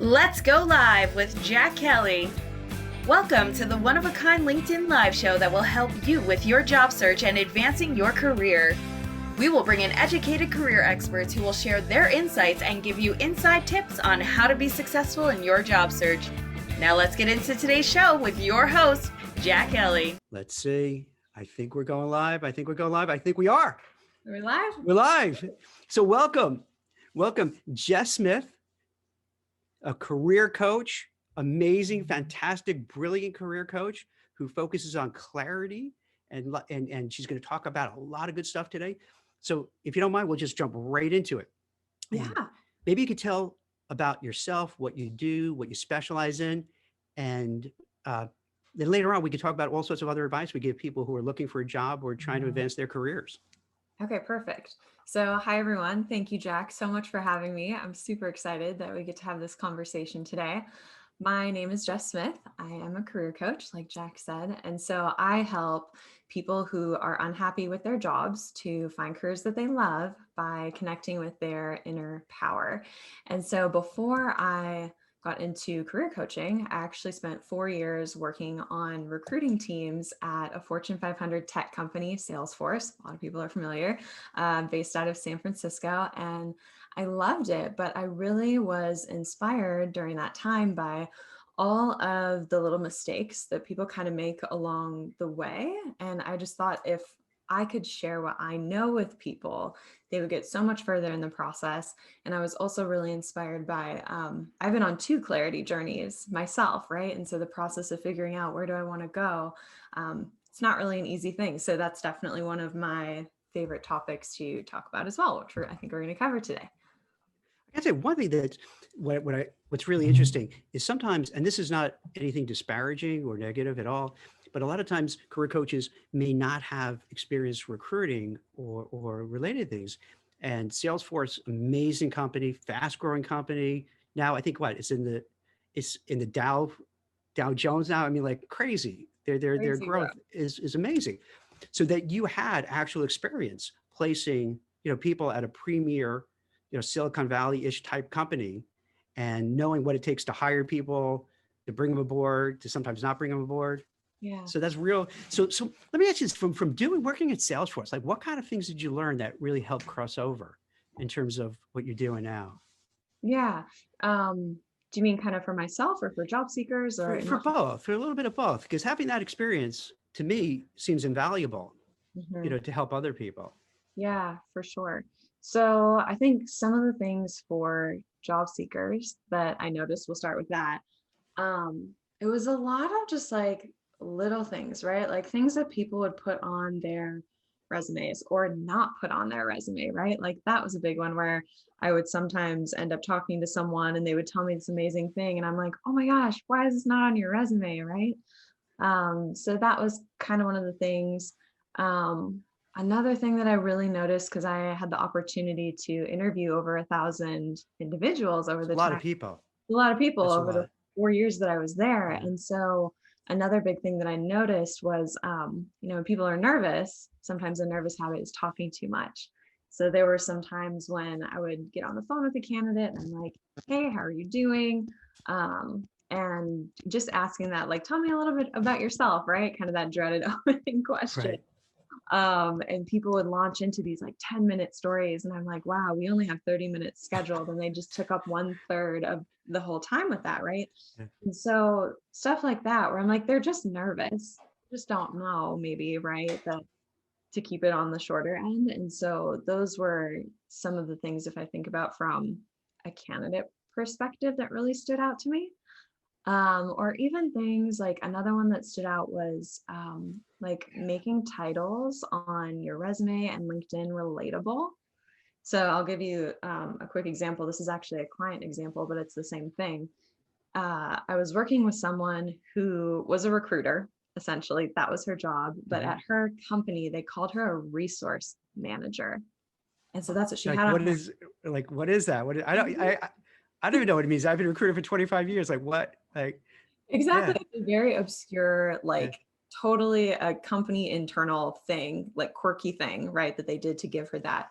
Let's go live with Jack Kelly. Welcome to the one-of-a-kind LinkedIn live show that will help you with your job search and advancing your career. We will bring in educated career experts who will share their insights and give you inside tips on how to be successful in your job search. Now let's get into today's show with your host, Jack Kelly. Let's see. I think we're going live. I think we are. We're live? We're live. So welcome, Jess Smith, a career coach, amazing, fantastic, brilliant career coach who focuses on clarity, and she's going to talk about a lot of good stuff today. So if you don't mind, we'll just jump right into it. Yeah. Maybe you could tell about yourself, what you do, what you specialize in, and then later on we could talk about all sorts of other advice we give people who are looking for a job or trying to advance their careers. Okay, perfect. So hi, everyone. Thank you, Jack, so much for having me. I'm super excited that we get to have this conversation today. My name is Jess Smith. I am a career coach, like Jack said. And so I help people who are unhappy with their jobs to find careers that they love by connecting with their inner power. And so before I got into career coaching, I actually spent 4 years working on recruiting teams at a Fortune 500 tech company, Salesforce. A lot of people are familiar, based out of San Francisco. And I loved it, but I really was inspired during that time by all of the little mistakes that people kind of make along the way. And I just thought if I could share what I know with people, they would get so much further in the process. And I was also really inspired by, I've been on 2 clarity journeys myself, right? And so the process of figuring out where do I want to go, it's not really an easy thing. So that's definitely one of my favorite topics to talk about as well, which I think we're going to cover today. I gotta say, one thing that what's really interesting is sometimes, and this is not anything disparaging or negative at all, but a lot of times career coaches may not have experience recruiting or related things. And Salesforce, amazing company, fast growing company. Now I think it's in the Dow Jones now. I mean, like crazy. Their growth is amazing. So that you had actual experience placing, people at a premier, Silicon Valley-ish type company, and knowing what it takes to hire people, to bring them aboard, to sometimes not bring them aboard. Yeah. So that's real. So let me ask you this, from working at Salesforce, like what kind of things did you learn that really helped cross over in terms of what you're doing now? Yeah. Do you mean kind of for myself or for job seekers or for both, for a little bit of both, because having that experience to me seems invaluable, to help other people. Yeah, for sure. So I think some of the things for job seekers that I noticed, we'll start with that. It was a lot of just like little things, right? Like things that people would put on their resumes or not put on their resume, right? Like that was a big one where I would sometimes end up talking to someone and they would tell me this amazing thing. And I'm like, oh my gosh, why is this not on your resume, right? So that was kind of one of the things. Another thing that I really noticed, because I had the opportunity to interview over 1,000 individuals over the a lot of people over the 4 years that I was there. Yeah. And so another big thing that I noticed was, when people are nervous, sometimes a nervous habit is talking too much. So there were some times when I would get on the phone with a candidate and I'm like, hey, how are you doing? And just asking that, like, tell me a little bit about yourself, right? Kind of that dreaded opening question. Right. And people would launch into these like 10-minute stories. And I'm like, wow, we only have 30 minutes scheduled. And they just took up 1/3 of the whole time with that. Right. Yeah. And so stuff like that, where I'm like, they're just nervous, just don't know maybe, right, that to keep it on the shorter end. And so those were some of the things, if I think about from a candidate perspective, that really stood out to me. Or even things like another one that stood out was like making titles on your resume and LinkedIn relatable. So I'll give you a quick example. This is actually a client example, but it's the same thing. I was working with someone who was a recruiter, essentially. That was her job. But at her company, they called her a resource manager. And so that's what she had. What is that? I don't even know what it means. I've been recruiting for 25 years. Like what? Like exactly. Yeah. It's a very obscure, totally a company internal thing, like quirky thing, right? That they did to give her that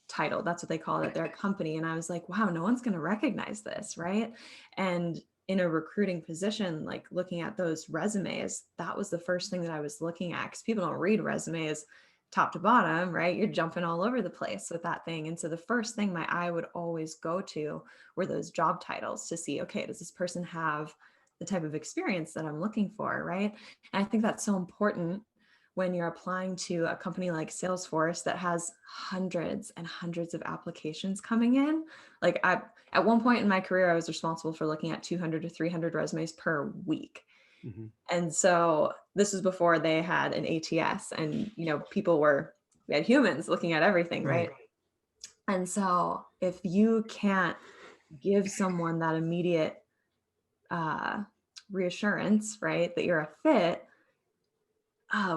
title. That's what they call it. They're a company. And I was like, wow, no one's going to recognize this. Right. And in a recruiting position, like looking at those resumes, that was the first thing that I was looking at, because people don't read resumes top to bottom, right? You're jumping all over the place with that thing. And so the first thing my eye would always go to were those job titles to see, okay, does this person have the type of experience that I'm looking for, right? And I think that's so important when you're applying to a company like Salesforce that has hundreds and hundreds of applications coming in. Like at one point in my career, I was responsible for looking at 200 to 300 resumes per week. Mm-hmm. And so this was before they had an ATS, and, you know, we had humans looking at everything, right? And so if you can't give someone that immediate reassurance, right, that you're a fit,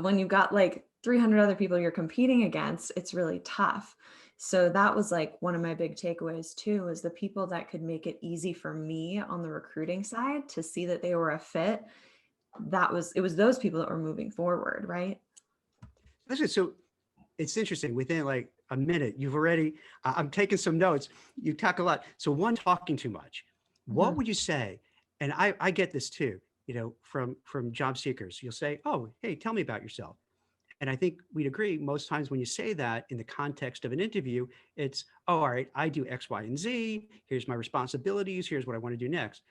when you've got like 300 other people you're competing against, it's really tough. So that was like one of my big takeaways too, was the people that could make it easy for me on the recruiting side to see that they were a fit. It was those people that were moving forward, right? So it's interesting. Within like a minute, you've already, I'm taking some notes. You talk a lot. So one, talking too much. What would you say? And I get this too, you know, from job seekers. You'll say, oh, hey, tell me about yourself. And I think we'd agree most times when you say that in the context of an interview, it's, oh, all right, I do X, Y, and Z. Here's my responsibilities. Here's what I want to do next.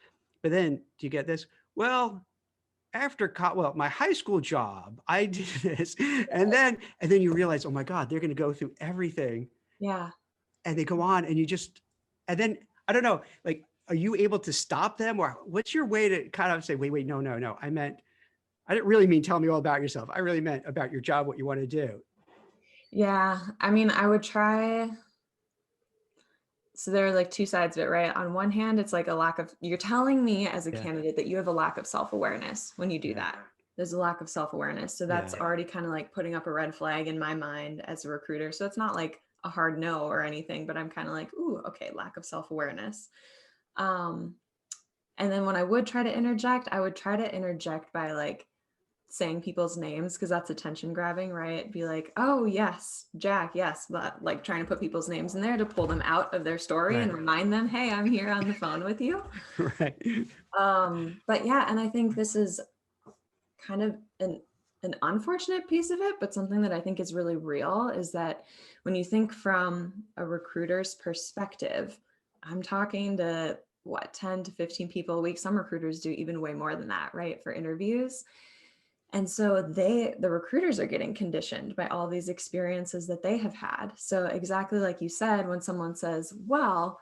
But then do you get this? Well, my high school job, I did this. And then you realize, oh my God, they're going to go through everything. Yeah. And they go on and and then, I don't know, like, are you able to stop them, or what's your way to kind of say, wait, no. I didn't really mean tell me all about yourself. I really meant about your job, what you want to do. Yeah. I mean, I would try. So there are like two sides of it, right? On one hand, it's like you're telling me as a candidate that you have a lack of self-awareness when you do that. There's a lack of self-awareness. So that's already kind of like putting up a red flag in my mind as a recruiter. So it's not like a hard no or anything, but I'm kind of like, ooh, okay, lack of self-awareness. And then when I would try to interject, I would try to interject by like saying people's names, because that's attention grabbing, right? Be like, oh yes, Jack, yes, but like trying to put people's names in there to pull them out of their story and remind them, hey, I'm here on the phone with you. Right. But yeah, and I think this is kind of an unfortunate piece of it, but something that I think is really real, is that when you think from a recruiter's perspective, I'm talking to 10 to 15 people a week. Some recruiters do even way more than that, right? For interviews. And so the recruiters are getting conditioned by all these experiences that they have had. So exactly like you said, when someone says, well,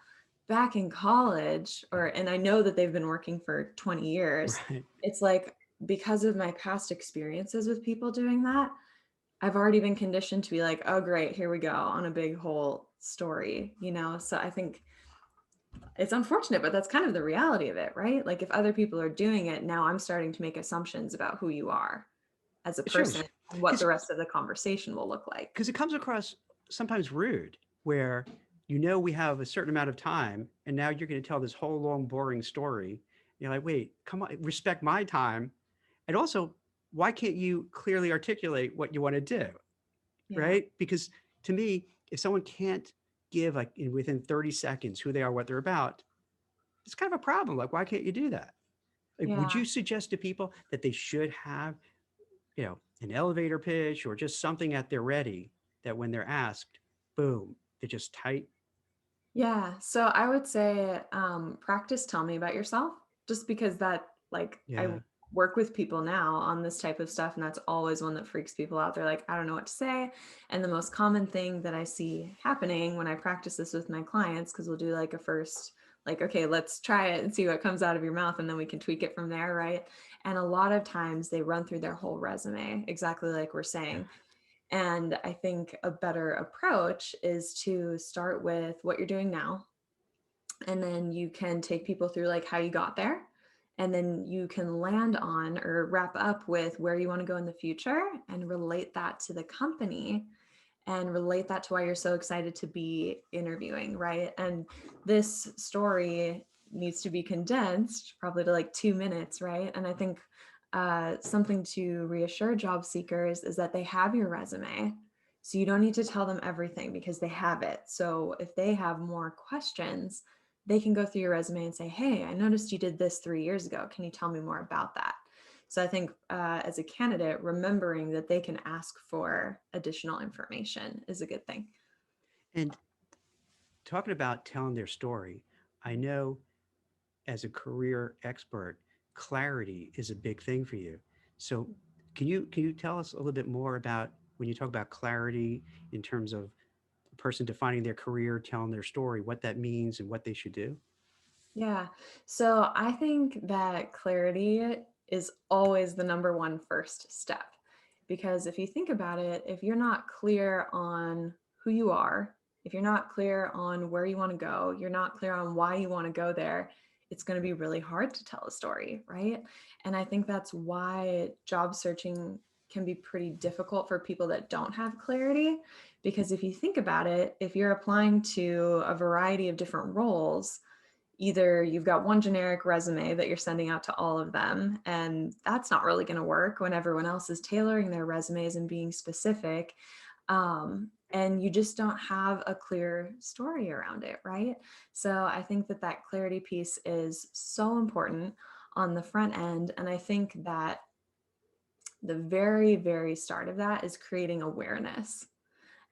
back in college, and I know that they've been working for 20 years, it's like, because of my past experiences with people doing that, I've already been conditioned to be like, oh, great, here we go on a big whole story, you know? So I think it's unfortunate, but that's kind of the reality of it, right? Like if other people are doing it, now I'm starting to make assumptions about who you are as a person and what the rest of the conversation will look like. Because it comes across sometimes rude, where, you know, we have a certain amount of time and now you're going to tell this whole long, boring story. You're like, wait, come on, respect my time. And also, why can't you clearly articulate what you want to do? Right? Because to me, if someone can't give like within 30 seconds who they are, what they're about, it's kind of a problem. Like, why can't you do that? Like, would you suggest to people that they should have, you know, an elevator pitch or just something at their ready that when they're asked, boom, they're just tight? Yeah. So I would say practice tell me about yourself, just because that, like, I work with people now on this type of stuff, and that's always one that freaks people out. They're like, I don't know what to say. And the most common thing that I see happening when I practice this with my clients, because we'll do like a first, like, okay, let's try it and see what comes out of your mouth, and then we can tweak it from there, right? And a lot of times they run through their whole resume, exactly like we're saying. And I think a better approach is to start with what you're doing now. And then you can take people through like how you got there. And then you can land on or wrap up with where you want to go in the future and relate that to the company and relate that to why you're so excited to be interviewing, right? And this story needs to be condensed probably to like 2 minutes, right? And I think something to reassure job seekers is that they have your resume. So you don't need to tell them everything because they have it. So if they have more questions, they can go through your resume and say, hey, I noticed you did this 3 years ago. Can you tell me more about that? So I think as a candidate, remembering that they can ask for additional information is a good thing. And talking about telling their story, I know as a career expert, clarity is a big thing for you. So can you tell us a little bit more about when you talk about clarity in terms of a person defining their career, telling their story, what that means and what they should do? Yeah. So I think that clarity is always the number one first step. Because if you think about it, if you're not clear on who you are, if you're not clear on where you want to go, you're not clear on why you want to go there, it's going to be really hard to tell a story, right? And I think that's why job searching can be pretty difficult for people that don't have clarity. Because if you think about it, if you're applying to a variety of different roles, either you've got one generic resume that you're sending out to all of them, and that's not really going to work when everyone else is tailoring their resumes and being specific. And you just don't have a clear story around it, right? So I think that that clarity piece is so important on the front end. And I think that the very, very start of that is creating awareness.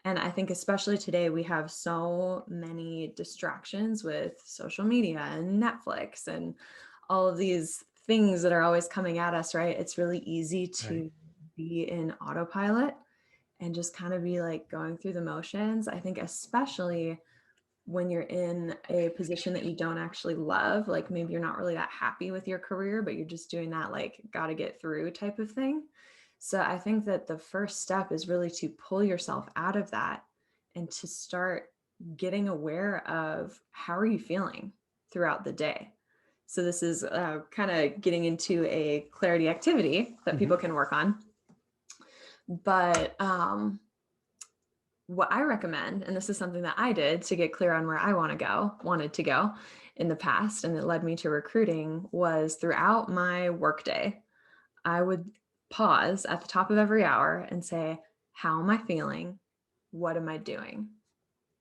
And I think especially today, we have so many distractions with social media and Netflix and all of these things that are always coming at us, right? It's really easy Right. to be in autopilot and just kind of be like going through the motions. I think especially when you're in a position that you don't actually love, like maybe you're not really that happy with your career, but you're just doing that like got to get through type of thing. So I think that the first step is really to pull yourself out of that and to start getting aware of how are you feeling throughout the day. So this is kind of getting into a clarity activity that people can work on. But what I recommend, and this is something that I did to get clear on where I wanted to go in the past, and it led me to recruiting, was throughout my workday, I would pause at the top of every hour and say, how am I feeling? What am I doing?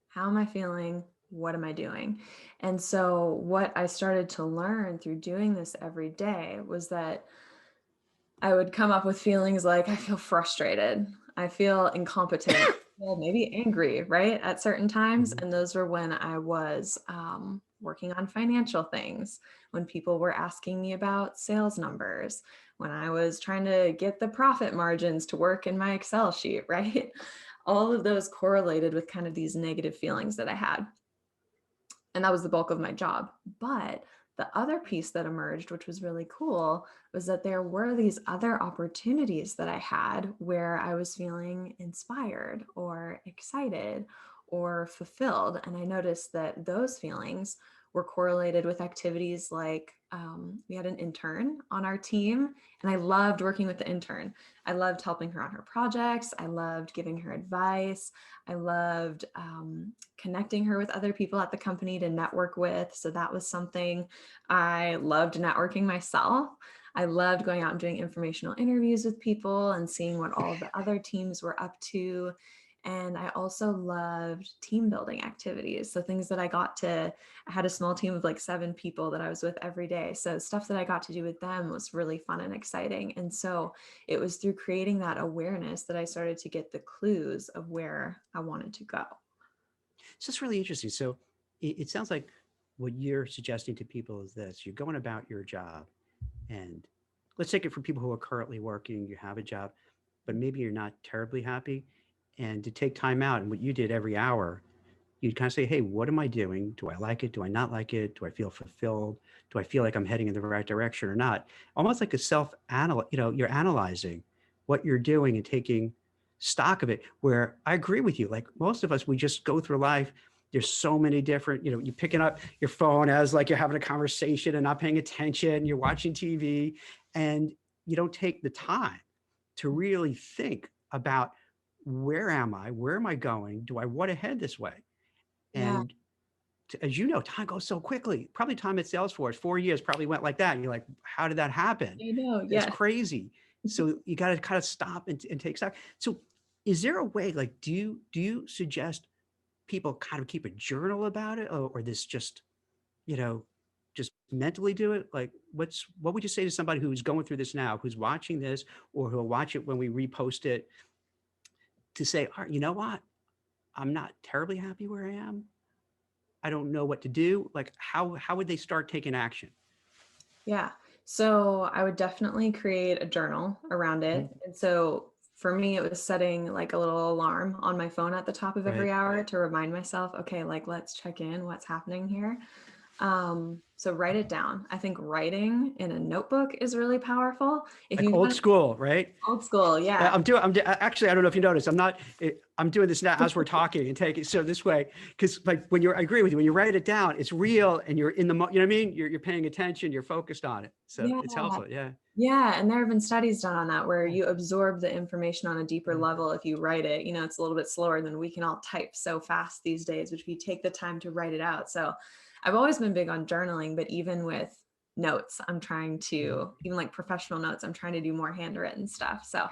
How am I feeling? What am I doing? And so what I started to learn through doing this every day was that I would come up with feelings like I feel frustrated, I feel incompetent, well, maybe angry, right? At certain times. Mhm. And those were when I was working on financial things, when people were asking me about sales numbers, when I was trying to get the profit margins to work in my Excel sheet, right? All of those correlated with kind of these negative feelings that I had. And that was the bulk of my job. But the other piece that emerged, which was really cool, was that there were these other opportunities that I had where I was feeling inspired or excited or fulfilled. And I noticed that those feelings were correlated with activities like we had an intern on our team, and I loved working with the intern. I loved helping her on her projects. I loved giving her advice. I loved connecting her with other people at the company to network with. So that was something. I loved networking myself. I loved going out and doing informational interviews with people and seeing what all of the other teams were up to. And I also loved team building activities. So things that I had a small team of like 7 people that I was with every day. So stuff that I got to do with them was really fun and exciting. And so it was through creating that awareness that I started to get the clues of where I wanted to go. So it's really interesting. So it sounds like what you're suggesting to people is this: you're going about your job, and let's take it for people who are currently working, you have a job, but maybe you're not terribly happy. And to take time out, and what you did every hour, you'd kind of say, hey, what am I doing? Do I like it? Do I not like it? Do I feel fulfilled? Do I feel like I'm heading in the right direction or not? Almost like a you're analyzing what you're doing and taking stock of it, where I agree with you. Like most of us, we just go through life. There's so many different, you're picking up your phone as like you're having a conversation and not paying attention. You're watching TV and you don't take the time to really think about, where am I? Where am I going? Do I want to head this way? Yeah. And as you know, time goes so quickly. Probably time at Salesforce, 4 years probably went like that. And you're like, how did that happen? I know. It's Yeah. crazy. So you got to kind of stop and take stock. So is there a way, like, do you suggest people kind of keep a journal about it, or this just, you know, just mentally do it? Like, what would you say to somebody who's going through this now, who's watching this, or who'll watch it when we repost it, to say, all right, you know what? I'm not terribly happy where I am. I don't know what to do. Like, how would they start taking action? Yeah. So I would definitely create a journal around it. Mhm. And so for me, it was setting like a little alarm on my phone at the top of every Right. hour to remind myself, okay, like let's check in, what's happening here. So write it down. I think writing in a notebook is really powerful. If Like you old got school, right? old school, yeah. Actually, I don't know if you noticed, I'm doing this now as we're talking and taking, so this way, because like I agree with you, when you write it down, it's real and you're in the, you know what I mean? You're paying attention, you're focused on it. So Yeah. it's helpful. Yeah. Yeah, and there have been studies done on that where you absorb the information on a deeper Yeah. level if you write it. You know, it's a little bit slower than we can all type so fast these days, which if you take the time to write it out. So I've always been big on journaling, but even with notes, I'm trying to, even like professional notes, I'm trying to do more handwritten stuff. So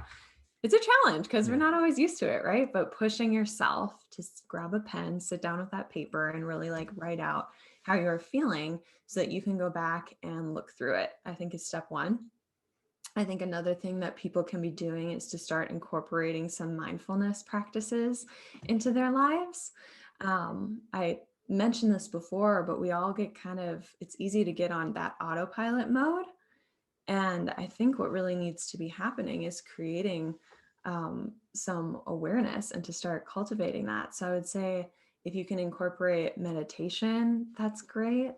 it's a challenge because we're Yeah. not always used to it, right? But pushing yourself to grab a pen, sit down with that paper and really like write out how you're feeling so that you can go back and look through it, I think is step one. I think another thing that people can be doing is to start incorporating some mindfulness practices into their lives. I mentioned this before, but we all get it's easy to get on that autopilot mode. And I think what really needs to be happening is creating some awareness and to start cultivating that. So I would say if you can incorporate meditation, that's great.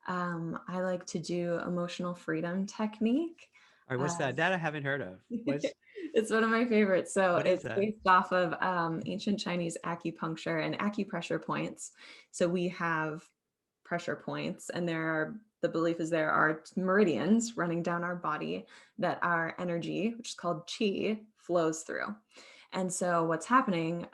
I like to do emotional freedom technique. All right. What's Uh, that? That I haven't heard of. it's one of my favorites. So What is it's that? based off of ancient Chinese acupuncture and acupressure points. So we have pressure points, and the belief is there are meridians running down our body that our energy, which is called qi, flows through. And so what's happening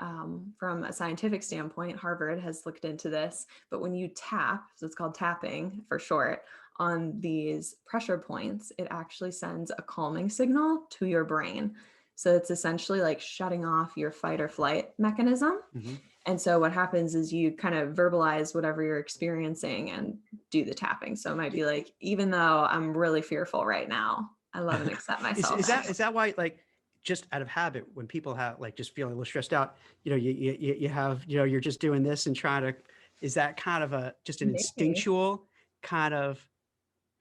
from a scientific standpoint, Harvard has looked into this, but when you tap, so it's called tapping for short, on these pressure points, it actually sends a calming signal to your brain. So it's essentially like shutting off your fight or flight mechanism. Mhm. And so what happens is you kind of verbalize whatever you're experiencing and do the tapping. So it might be like, even though I'm really fearful right now, I love and accept Is, myself. is that is that why, like, just out of habit, when people have like just feeling a little stressed out, you have, you're just doing this and trying to, is that kind of just an Maybe. instinctual kind of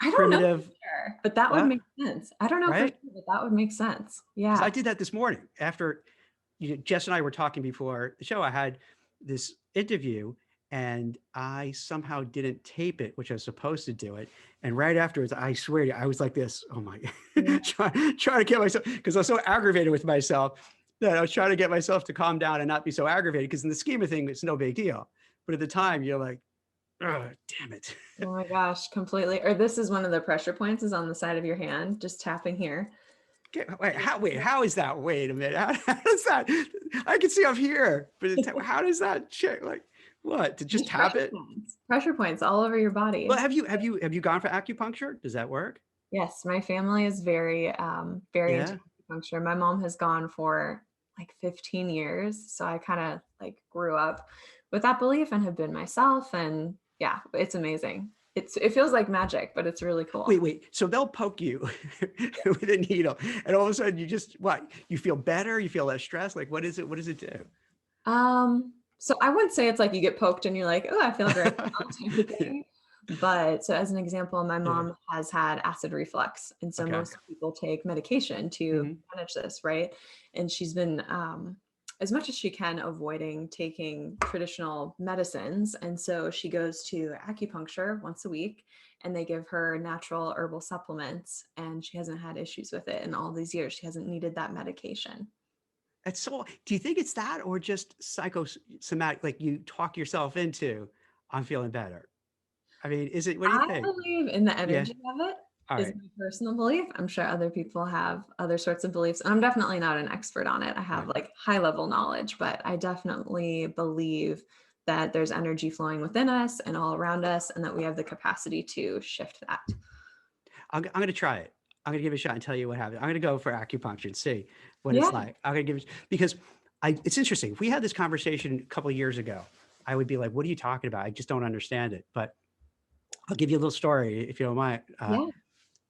I don't know for primitive, sure, but that would what, make sense. I don't know for right? sure, but that would make sense. Because I Yeah. did that this morning after Jess and I were talking before the show. I had this interview and I somehow didn't tape it, which I was supposed to do it. And right afterwards, I swear to you, I was like this, oh my, Yeah. trying to get myself, because I was so aggravated with myself that I was trying to get myself to calm down and not be so aggravated, because in the scheme of things, it's no big deal. But at the time, you're like, oh, damn it. Oh my gosh, completely. Or this is one of the pressure points is on the side of your hand, just tapping here. How is that? Wait a minute. How does that? I can see up here, but how does that check? Like, what? To just Just tap it? pressure points all over your Well, body. have you gone for acupuncture? Does that work? Yes, my family is very into Yeah. acupuncture. My mom has gone for like 15 years, so I kind of like grew up with that belief and have been myself. And yeah, it's amazing. It feels like magic, but it's really cool. Wait. So they'll poke you with a needle, and all of a sudden you just what? You feel better? You feel less stressed? Like, what is it? What does it do? So I wouldn't say it's like you get poked and you're like, oh, I feel great now type of Yeah. thing. But so as an example, my Yeah. mom has had acid reflux. And so Okay. most people take medication to Hmm. manage this, right? And she's been, as much as she can, avoiding taking traditional medicines. And so she goes to acupuncture once a week and they give her natural herbal supplements. And she hasn't had issues with it in all these years. She hasn't needed that medication. It's so. Do you think it's that, or just psychosomatic? Like you talk yourself into, I'm feeling better. I mean, is it? What do you I think? believe in the Yeah. energy of it, All is right. my personal belief. I'm sure other people have other sorts of beliefs. And I'm definitely not an expert on it. I have Right. like high level knowledge, but I definitely believe that there's energy flowing within us and all around us, and that we have the capacity to shift that. I'm going to try it. I'm going to give it a shot and tell you what happens. I'm going to go for acupuncture and see what it's Yeah. like. I'm going to give it, because it's interesting. If we had this conversation a couple of years ago, I would be like, what are you talking about? I just don't understand it. But I'll give you a little story if you don't mind. Yeah.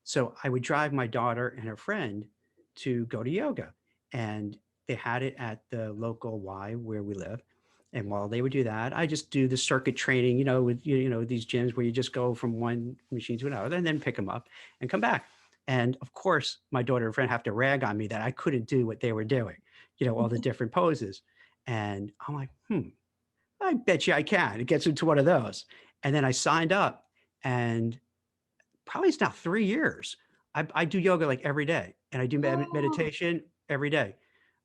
So I would drive my daughter and her friend to go to yoga, and they had it at the local Y where we live. And while they would do that, I just do the circuit training, with, these gyms where you just go from one machine to another and then pick them up and come back. And of course, my daughter and friend have to rag on me that I couldn't do what they were doing, all the different poses. And I'm like, I bet you I can. It gets into one of those. And then I signed up, and probably it's now 3 years. I do yoga like every day, and I do Oh, meditation every day.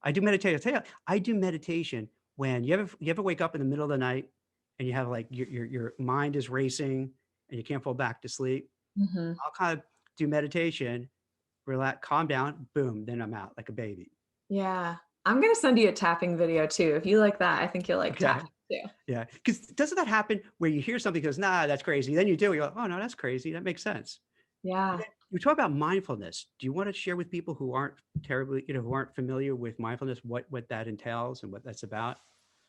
I do meditation. I tell you, I do meditation when you ever wake up in the middle of the night and you have like your mind is racing and you can't fall back to sleep. mhm. I'll kind of do meditation, relax, calm down, boom, then I'm out like a baby. Yeah. I'm going to send you a tapping video too. If you like that, I think you'll like Okay. tapping too. Yeah. Because doesn't that happen where you hear something goes, nah, that's crazy. Then you do, you go, oh no, that's crazy. That makes sense. Yeah. You talk about mindfulness. Do you want to share with people who aren't terribly, who aren't familiar with mindfulness, what that entails and what that's about?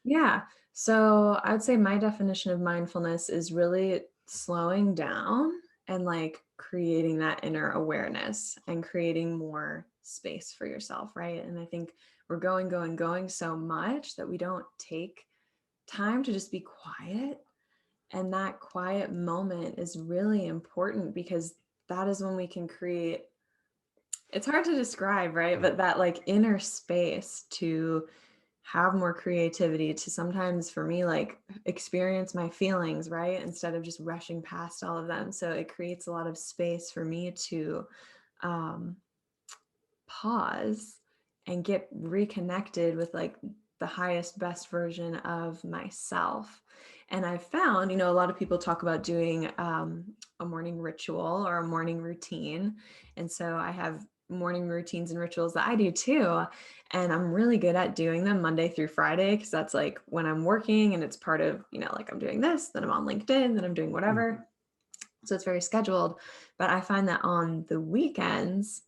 Yeah. So I'd say my definition of mindfulness is really slowing down and like creating that inner awareness and creating more space for yourself. Right. And I think we're going so much that we don't take time to just be quiet. And that quiet moment is really important because that is when we can create, it's hard to describe, right? But that like inner space to have more creativity, to sometimes for me, like experience my feelings, right? Instead of just rushing past all of them. So it creates a lot of space for me to um, pause and get reconnected with like the highest, best version of myself. And I found, a lot of people talk about doing a morning ritual or a morning routine. And so I have morning routines and rituals that I do too. And I'm really good at doing them Monday through Friday because that's like when I'm working and it's part of, like I'm doing this, then I'm on LinkedIn, then I'm doing whatever. So it's very scheduled. But I find that on the weekends,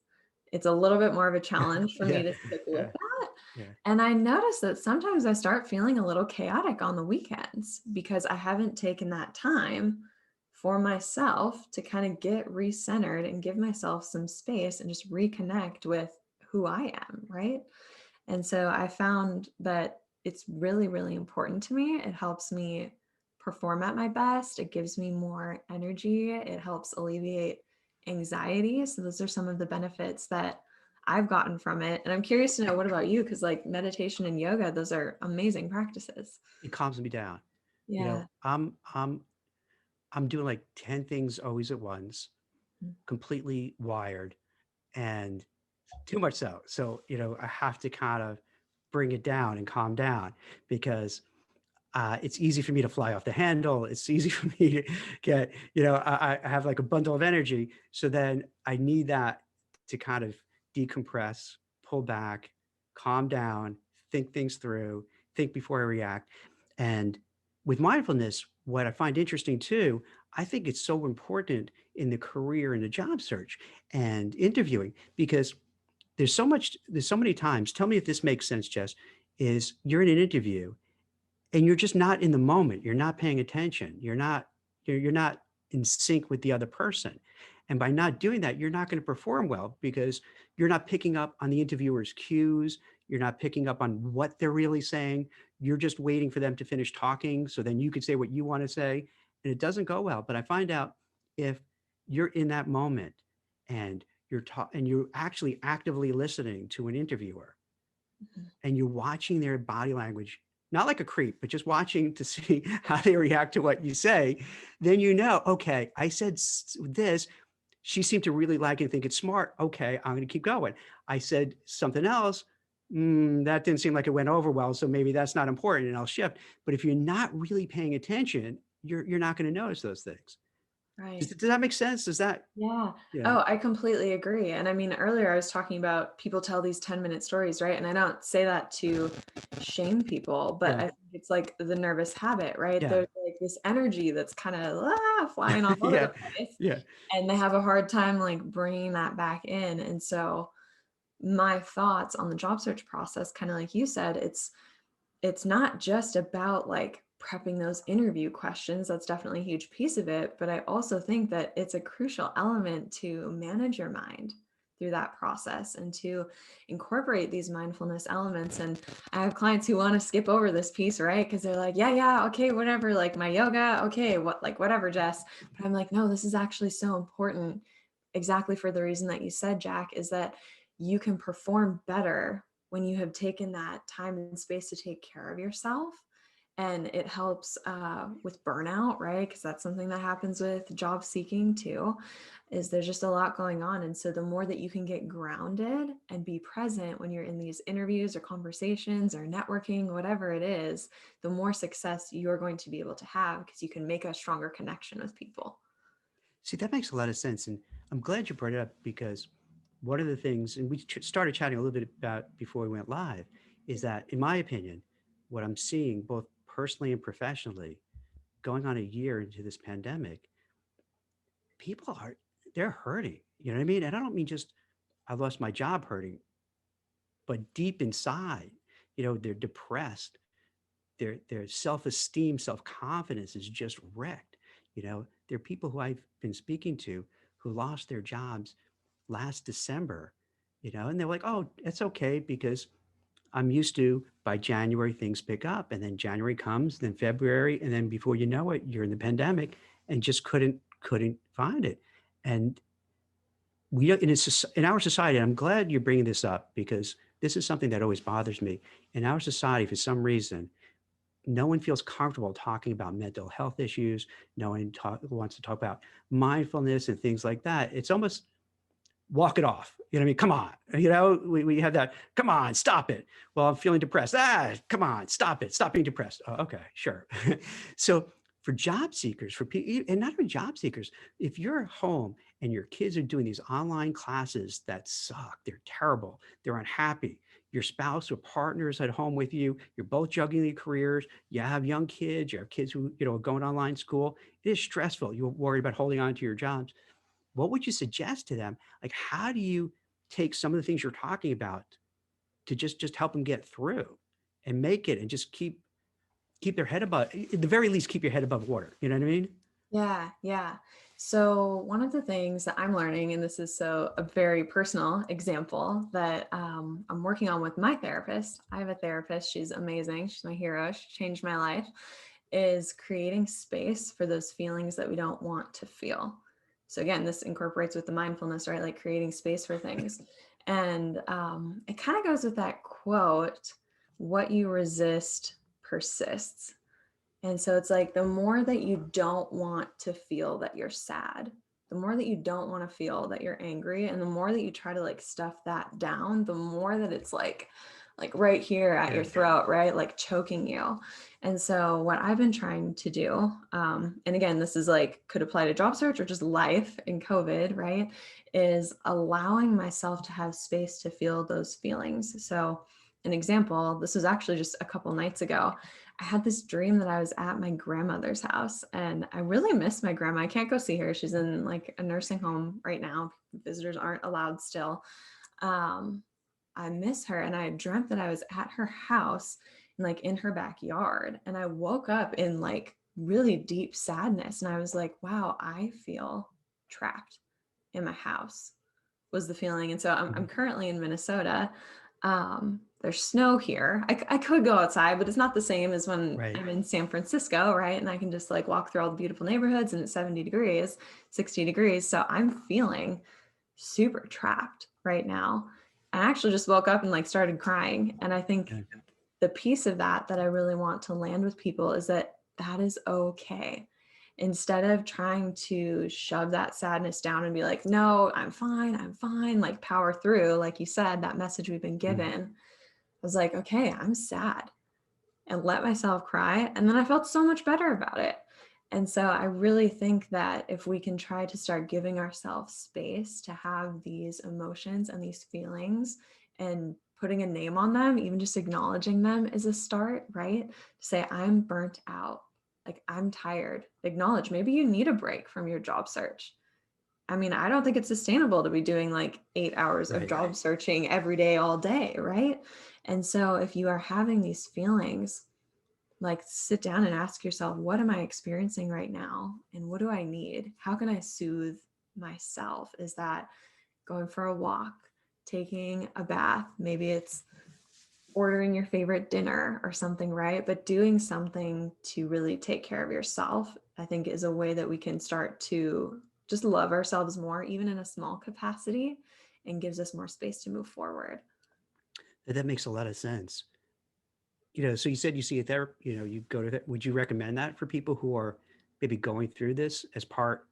it's a little bit more of a challenge for me Yeah. to stick with Yeah. that. Yeah. And I notice that sometimes I start feeling a little chaotic on the weekends because I haven't taken that time for myself to kind of get recentered and give myself some space and just reconnect with who I am, right? And so I found that it's really, really important to me. It helps me perform at my best. It gives me more energy. It helps alleviate anxiety. So those are some of the benefits that I've gotten from it. And I'm curious to know, what about you? Because like meditation and yoga, those are amazing practices. It calms me down. Yeah. I'm doing like 10 things always at once, completely wired, and too much so. So, I have to kind of bring it down and calm down because it's easy for me to fly off the handle. It's easy for me to get, I have like a bundle of energy. So then I need that to kind of decompress, pull back, calm down, think things through, think before I react. And with mindfulness, what I find interesting too, I think it's so important in the career and the job search and interviewing because there's so many times, tell me if this makes sense, Jess, is you're in an interview and you're just not in the moment. You're not paying attention. You're not in sync with the other person. And by not doing that, you're not going to perform well because you're not picking up on the interviewer's cues. You're not picking up on what they're really saying. You're just waiting for them to finish talking so then you can say what you want to say. And it doesn't go well. But I find out if you're in that moment and you're actually actively listening to an interviewer and you're watching their body language, not like a creep, but just watching to see how they react to what you say, then okay, I said this. She seemed to really like it and think it's smart. Okay, I'm going to keep going. I said something else. That didn't seem like it went over well, so maybe that's not important, and I'll shift. But if you're not really paying attention, you're not going to notice those things. Right. Does that make sense? Does that? Yeah. Yeah. Oh, I completely agree. And I mean, earlier I was talking about people tell these 10-minute stories, right? And I don't say that to shame people, but I Yeah. think it's like the nervous habit, right? Yeah. There's like this energy that's kind of flying all over Yeah. the place. Yeah. And they have a hard time like bringing that back in. And so my thoughts on the job search process, kind of like you said, it's not just about like prepping those interview questions. That's definitely a huge piece of it. But I also think that it's a crucial element to manage your mind through that process and to incorporate these mindfulness elements. And I have clients who want to skip over this piece, right? Because they're like, yeah, okay, whatever, like my yoga, okay, whatever, Jess. But I'm like, no, this is actually so important, exactly for the reason that you said, Jack, is that you can perform better when you have taken that time and space to take care of yourself. And it helps with burnout, right? Because that's something that happens with job seeking too, is there's just a lot going on. And so the more that you can get grounded and be present when you're in these interviews or conversations or networking, whatever it is, the more success you're going to be able to have, because you can make a stronger connection with people. See, that makes a lot of sense. And I'm glad you brought it up because one of the things, and we started chatting a little bit about before we went live, is that, in my opinion, what I'm seeing both personally and professionally going on a year into this pandemic, people are, they're hurting. You know what I mean? And I don't mean just I lost my job hurting, but deep inside, they're depressed. Their self-esteem, self-confidence is just wrecked. There are people who I've been speaking to who lost their jobs last December, and they're like, oh, it's okay because I'm used to by January things pick up, and then January comes, then February, and then before you know it, you're in the pandemic and just couldn't find it. And in our society, I'm glad you're bringing this up because this is something that always bothers me. In our society, for some reason, no one feels comfortable talking about mental health issues. No one wants to talk about mindfulness and things like that. It's almost walk it off. You know what I mean? Come on. We have that. Come on, stop it. Well, I'm feeling depressed. Come on, stop it. Stop being depressed. Oh, okay, sure. So for job seekers, for people, and not even job seekers, if you're home and your kids are doing these online classes that suck, they're terrible, they're unhappy, your spouse or partners at home with you, you're both juggling your careers, you have young kids, you have kids who, are going online school, it is stressful. You're worried about holding on to your jobs. What would you suggest to them? Like, how do you take some of the things you're talking about to just help them get through and make it and just keep their head above, at the very least, keep your head above water. You know what I mean? Yeah. So one of the things that I'm learning, and this is a very personal example that I'm working on with my therapist. I have a therapist. She's amazing. She's my hero. She changed my life. Is creating space for those feelings that we don't want to feel. So again, this incorporates with the mindfulness, right? Like creating space for things. And it kind of goes with that quote, what you resist persists. And so it's like the more that you don't want to feel that you're sad, the more that you don't want to feel that you're angry, and the more that you try to like stuff that down, the more that it's like right here at your throat, right? Like choking you. And so what I've been trying to do, and again, this is like could apply to job search or just life in COVID, right? Is allowing myself to have space to feel those feelings. So an example, this was actually just a couple nights ago. I had this dream that I was at my grandmother's house and I really miss my grandma. I can't go see her. She's in like a nursing home right now. Visitors aren't allowed still. I miss her. And I dreamt that I was at her house and like in her backyard. And I woke up in like really deep sadness. And I was like, wow, I feel trapped in my house was the feeling. And so I'm currently in Minnesota. There's snow here. I could go outside, but it's not the same as when I'm in San Francisco, right? And I can just like walk through all the beautiful neighborhoods and it's 70 degrees, 60 degrees. So I'm feeling super trapped right now. I actually just woke up and like started crying. And I think the piece of that I really want to land with people is that is okay. Instead of trying to shove that sadness down and be like, no, I'm fine, like power through, like you said, that message we've been given. I was like, okay, I'm sad, and let myself cry. And then I felt so much better about it. And so I really think that if we can try to start giving ourselves space to have these emotions and these feelings and putting a name on them, even just acknowledging them is a start, right? To say, I'm burnt out. Like I'm tired. Acknowledge maybe you need a break from your job search. I mean, I don't think it's sustainable to be doing like 8 hours of Right. job searching every day, all day, right? And so if you are having these feelings, like sit down and ask yourself, what am I experiencing right now? And what do I need? How can I soothe myself? Is that going for a walk, taking a bath? Maybe it's ordering your favorite dinner or something, right? But doing something to really take care of yourself, I think, is a way that we can start to just love ourselves more, even in a small capacity, and gives us more space to move forward. That makes a lot of sense. So you said you see a therapist, you go to that. Would you recommend that for people who are maybe going through this it's part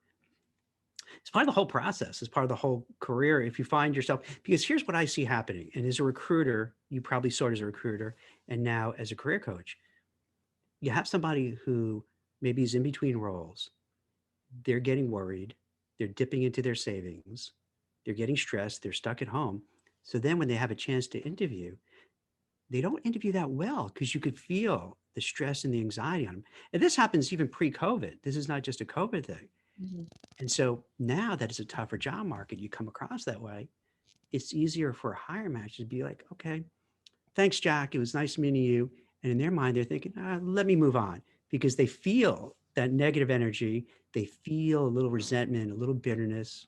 of the whole process, as part of the whole career? If you find yourself, because here's what I see happening. And as a recruiter, you probably saw it as a recruiter, and now as a career coach, you have somebody who maybe is in between roles. They're getting worried. They're dipping into their savings. They're getting stressed. They're stuck at home. So then when they have a chance to interview, they don't interview that well because you could feel the stress and the anxiety on them. And this happens even pre-COVID. This is not just a COVID thing. Mhm. And so now that it's a tougher job market, you come across that way, it's easier for a hiring manager to be like, okay, thanks, Jack. It was nice meeting you. And in their mind, they're thinking, let me move on, because they feel that negative energy. They feel a little resentment, a little bitterness.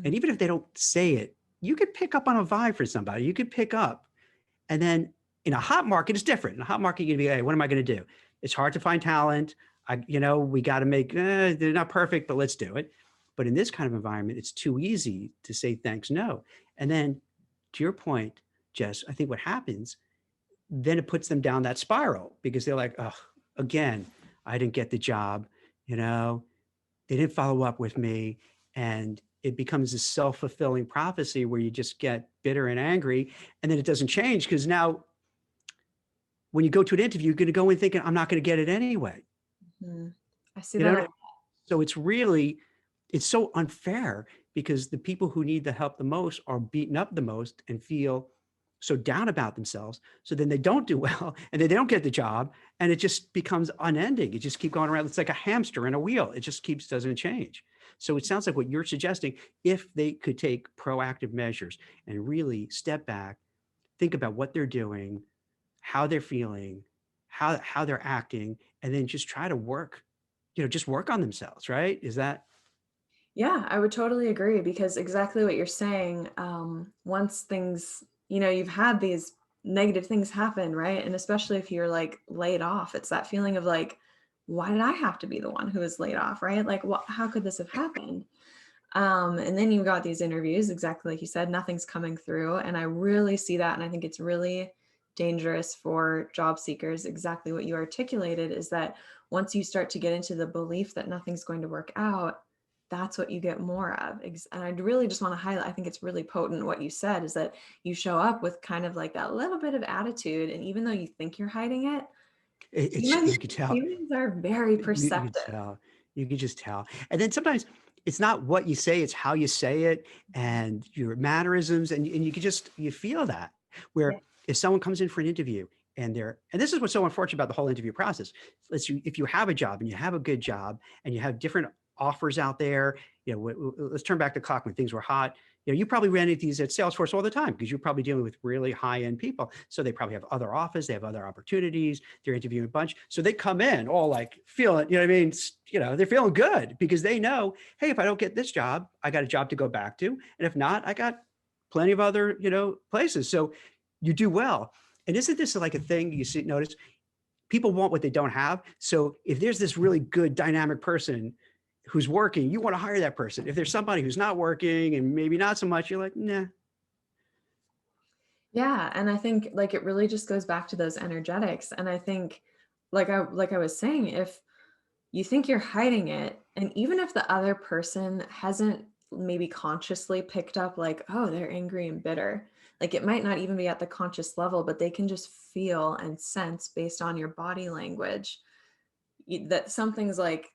And even if they don't say it, you could pick up on a vibe for somebody. You could pick up. And then in a hot market, it's different. In a hot market, you'd be, hey, what am I going to do? It's hard to find talent. We got to make, they're not perfect, but let's do it. But in this kind of environment, it's too easy to say thanks, no. And then to your point, Jess, I think what happens, then it puts them down that spiral, because they're like, oh, again, I didn't get the job, they didn't follow up with me. And it becomes a self-fulfilling prophecy where you just get bitter and angry, and then it doesn't change, because now when you go to an interview, you're going to go in thinking, I'm not going to get it anyway. Mhm. I see You that. know, so it's so unfair, because the people who need the help the most are beaten up the most and feel so down about themselves. So then they don't do well, and then they don't get the job, and it just becomes unending. It just keeps going around. It's like a hamster in a wheel. It just doesn't change. So it sounds like what you're suggesting, if they could take proactive measures and really step back, think about what they're doing, how they're feeling, how they're acting, and then just try to just work on themselves, right? Is that? Yeah, I would totally agree, because exactly what you're saying, once things, you've had these negative things happen, right? And especially if you're like laid off, it's that feeling of like, why did I have to be the one who was laid off, right? Like, how could this have happened? And then you got these interviews, exactly like you said, nothing's coming through. And I really see that. And I think it's really dangerous for job seekers. Exactly what you articulated is that once you start to get into the belief that nothing's going to work out, that's what you get more of. And I really just want to highlight, I think it's really potent what you said, is that you show up with kind of like that little bit of attitude. And even though you think you're hiding it, You could tell. humans are very You could perceptive. tell. You could just tell. And then sometimes it's not what you say, it's how you say it and your mannerisms. And you could you feel that. Yeah. Where if someone comes in for an interview and this is what's so unfortunate about the whole interview process. If you have a job and you have a good job and you have different offers out there, let's turn back the clock when things were hot. You probably ran into these at Salesforce all the time, because you're probably dealing with really high-end people. So they probably have other offers, they have other opportunities, they're interviewing a bunch. So they come in all like feeling, they're feeling good, because they know, hey, if I don't get this job, I got a job to go back to. And if not, I got plenty of other, places. So you do well. And isn't this like a thing notice? People want what they don't have. So if there's this really good dynamic person who's working, you want to hire that person. If there's somebody who's not working and maybe not so much, you're like, nah. Yeah, and I think like it really just goes back to those energetics. And I think like I was saying, if you think you're hiding it, and even if the other person hasn't maybe consciously picked up like, oh, they're angry and bitter, like it might not even be at the conscious level, but they can just feel and sense based on your body language that something's like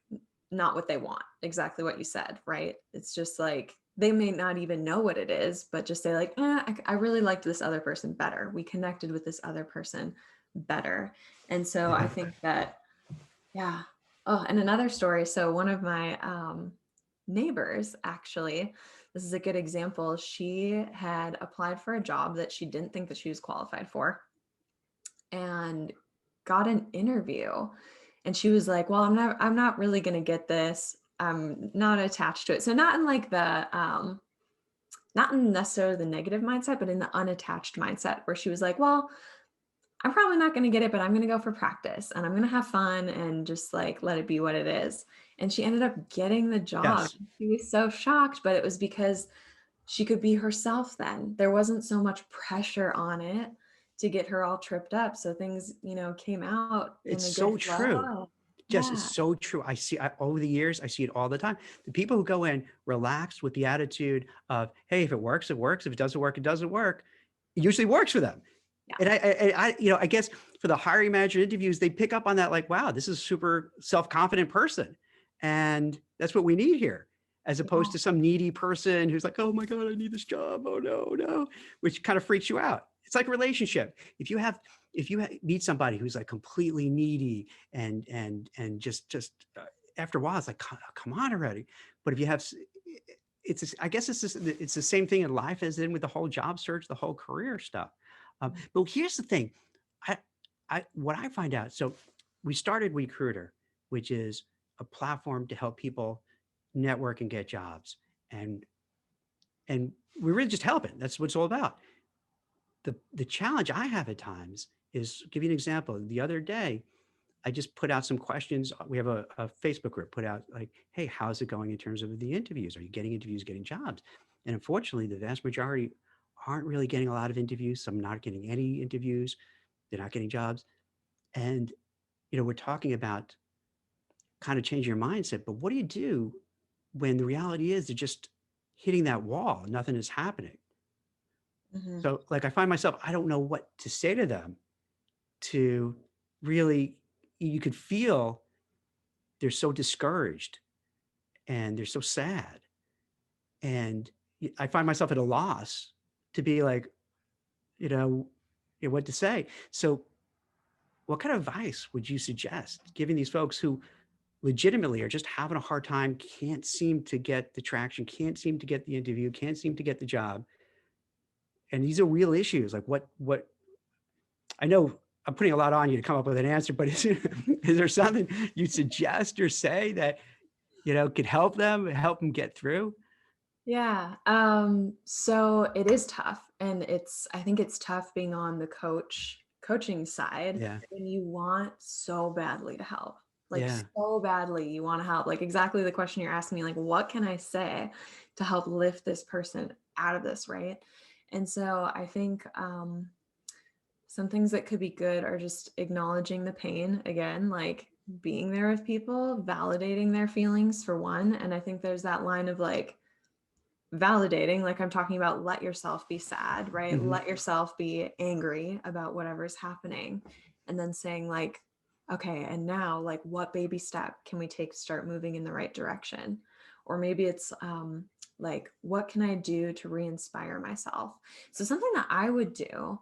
not what they want. Exactly what you said, right? It's just like they may not even know what it is, but just say like, I really liked this other person better. We connected with this other person better. And so I think that, yeah. Oh, and another story. So one of my neighbors, actually, this is a good example. She had applied for a job that she didn't think that she was qualified for and got an interview. And she was like, well, I'm not really going to get this. I'm not attached to it. So not in like the, not in necessarily the negative mindset, but in the unattached mindset where she was like, well, I'm probably not going to get it, but I'm going to go for practice and I'm going to have fun and just like let it be what it is. And she ended up getting the job. Yes. She was so shocked, but it was because she could be herself then. There wasn't so much pressure on it to get her all tripped up. So things, came out in It's a so good true. flow. Jess, it's Yeah. so true. Over the years, I see it all the time. The people who go in relaxed with the attitude of, hey, if it works, it works. If it doesn't work, it doesn't work. It usually works for them. Yeah. And I guess for the hiring manager interviews, they pick up on that, like, wow, this is a super self-confident person. And that's what we need here, as opposed to some needy person who's like, oh my God, I need this job. Oh no, which kind of freaks you out. It's like a relationship. If you meet somebody who's like completely needy and just after a while, it's like, come on already. But if you have, I guess it's the same thing in life as in with the whole job search, the whole career stuff. But here's the thing, what I find out. So we started Recruiter, which is a platform to help people network and get jobs, and we're really just helping. That's what it's all about. The challenge I have at times is, give you an example. The other day, I just put out some questions. We have a Facebook group, put out like, hey, how's it going in terms of the interviews? Are you getting interviews, getting jobs? And unfortunately, the vast majority aren't really getting a lot of interviews. Some not getting any interviews. They're not getting jobs. And, we're talking about kind of changing your mindset, but what do you do when the reality is they're just hitting that wall? Nothing is happening. Mm-hmm. So like, I find myself, I don't know what to say to them to really, you could feel they're so discouraged and they're so sad. And I find myself at a loss to be like, what to say. So what kind of advice would you suggest giving these folks who legitimately are just having a hard time, can't seem to get the traction, can't seem to get the interview, can't seem to get the job? And these are real issues. Like what I know I'm putting a lot on you to come up with an answer, but is there something you'd suggest or say that, could help them get through? Yeah. So it is tough. And I think it's tough being on the coaching side Yeah. when you want so badly to help. Like Yeah. so badly you want to help. Like exactly the question you're asking me, like, what can I say to help lift this person out of this, right? And so I think some things that could be good are just acknowledging the pain again, like being there with people, validating their feelings for one. And I think there's that line of like, validating, like I'm talking about, let yourself be sad, right? Mm-hmm. Let yourself be angry about whatever's happening. And then saying like, okay, and now like what baby step can we take to start moving in the right direction? Or maybe it's like, what can I do to re-inspire myself? So something that I would do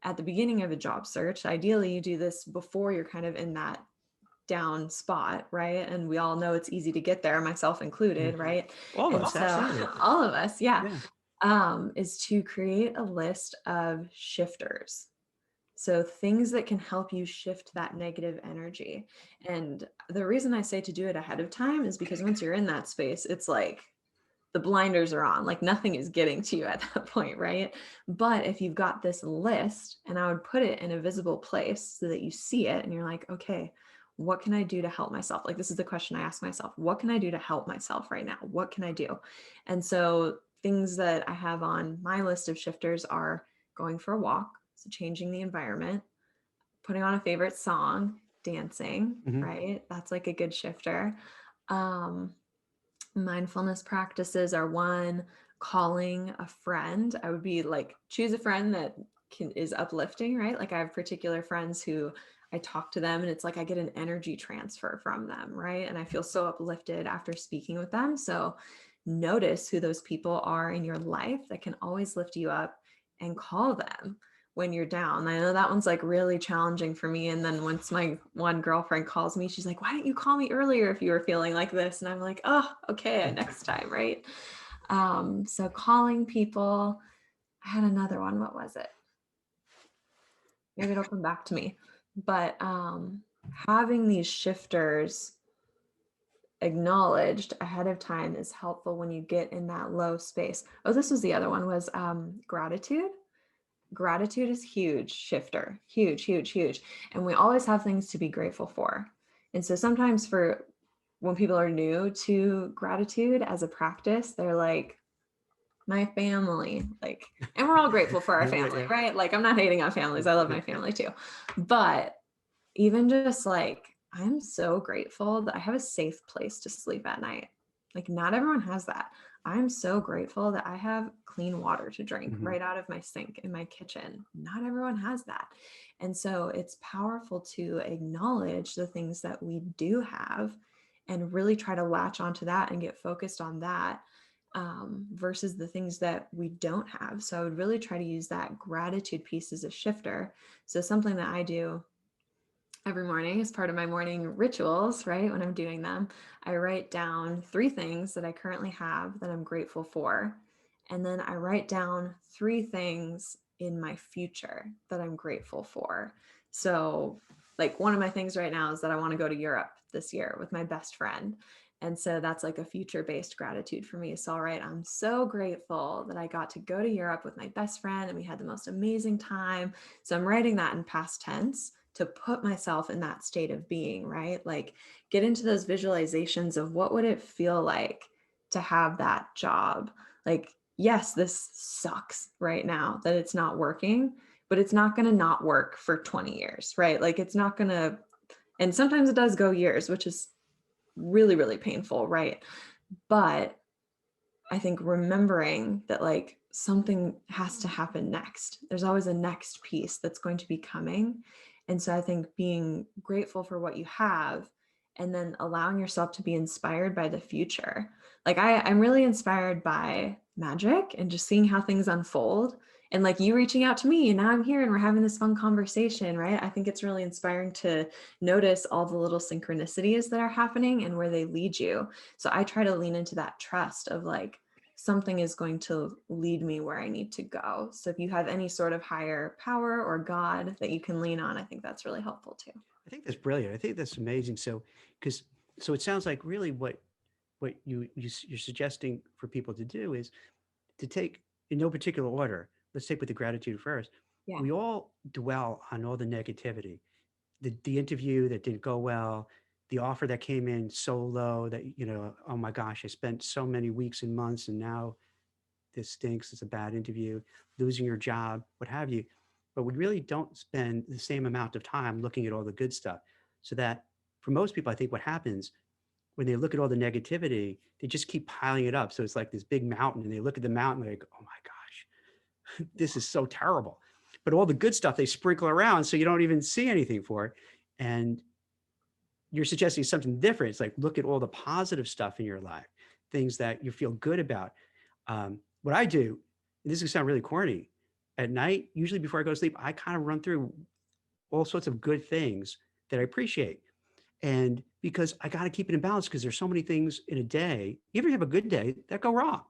at the beginning of a job search, ideally you do this before you're kind of in that down spot, right? And we all know it's easy to get there, myself included, Mm-hmm. right? All of And us, so absolutely. all of us, yeah. Yeah. Is to create a list of shifters. So things that can help you shift that negative energy. And the reason I say to do it ahead of time is because once you're in that space, it's like the blinders are on, like nothing is getting to you at that point, right? But if you've got this list, and I would put it in a visible place so that you see it and you're like, okay, what can I do to help myself? Like, this is the question I ask myself. What can I do to help myself right now? What can I do? And so things that I have on my list of shifters are going for a walk, so changing the environment, putting on a favorite song, dancing, Mm-hmm. right? That's like a good shifter. Mindfulness practices are one. Calling a friend, I would be like, choose a friend that is uplifting, right? Like I have particular friends who I talk to them and it's like I get an energy transfer from them, right? And I feel so uplifted after speaking with them. So notice who those people are in your life that can always lift you up and call them when you're down. I know that one's like really challenging for me. And then once my one girlfriend calls me, she's like, why didn't you call me earlier if you were feeling like this? And I'm like, oh, okay, next time, right? So calling people, I had another one. What was it? Maybe it'll come back to me. But having these shifters acknowledged ahead of time is helpful when you get in that low space. Oh, this was the other one, was gratitude. Gratitude is huge shifter, huge, huge, huge. And we always have things to be grateful for. And so sometimes for when people are new to gratitude as a practice, they're like, my family, like, and we're all grateful for our family, right? Like, I'm not hating on families. I love my family too. But even just like, I'm so grateful that I have a safe place to sleep at night. Like, not everyone has that. I'm so grateful that I have clean water to drink right out of my sink in my kitchen. Not everyone has that. And so it's powerful to acknowledge the things that we do have and really try to latch onto that and get focused on that versus the things that we don't have. So I would really try to use that gratitude piece as a shifter. So something that I do every morning as part of my morning rituals, right? When I'm doing them, I write down 3 things that I currently have that I'm grateful for. And then I write down 3 things in my future that I'm grateful for. So like one of my things right now is that I want to go to Europe this year with my best friend. And so that's like a future-based gratitude for me. So, all right, I'm so grateful that I got to go to Europe with my best friend and we had the most amazing time. So I'm writing that in past tense to put myself in that state of being, right? Like get into those visualizations of what would it feel like to have that job? Like, yes, this sucks right now that it's not working, but it's not going to not work for 20 years, right? Like it's not going to, and sometimes it does go years, which is really, really painful, right? But I think remembering that like something has to happen next. There's always a next piece that's going to be coming. And so I think being grateful for what you have and then allowing yourself to be inspired by the future. Like I'm really inspired by magic and just seeing how things unfold. And like you reaching out to me and now I'm here and we're having this fun conversation, right? I think it's really inspiring to notice all the little synchronicities that are happening and where they lead you. So I try to lean into that trust of like, something is going to lead me where I need to go. So if you have any sort of higher power or God that you can lean on, I think that's really helpful too. I think that's brilliant. I think that's amazing. So it sounds like really what you're suggesting for people to do is to take in no particular order. Let's take with the gratitude first. Yeah. We all dwell on all the negativity, the interview that didn't go well, the offer that came in so low that, oh my gosh, I spent so many weeks and months and now this stinks. It's a bad interview, losing your job, what have you. But we really don't spend the same amount of time looking at all the good stuff. So that for most people, I think what happens when they look at all the negativity, they just keep piling it up. So it's like this big mountain and they look at the mountain like, oh my gosh, this is so terrible. But all the good stuff they sprinkle around so you don't even see anything for it. And you're suggesting something different. It's like, look at all the positive stuff in your life, things that you feel good about. What I do, and this is going to sound really corny, at night, usually before I go to sleep, I kind of run through all sorts of good things that I appreciate. And because I got to keep it in balance because there's so many things in a day, even if you have a good day, that go wrong.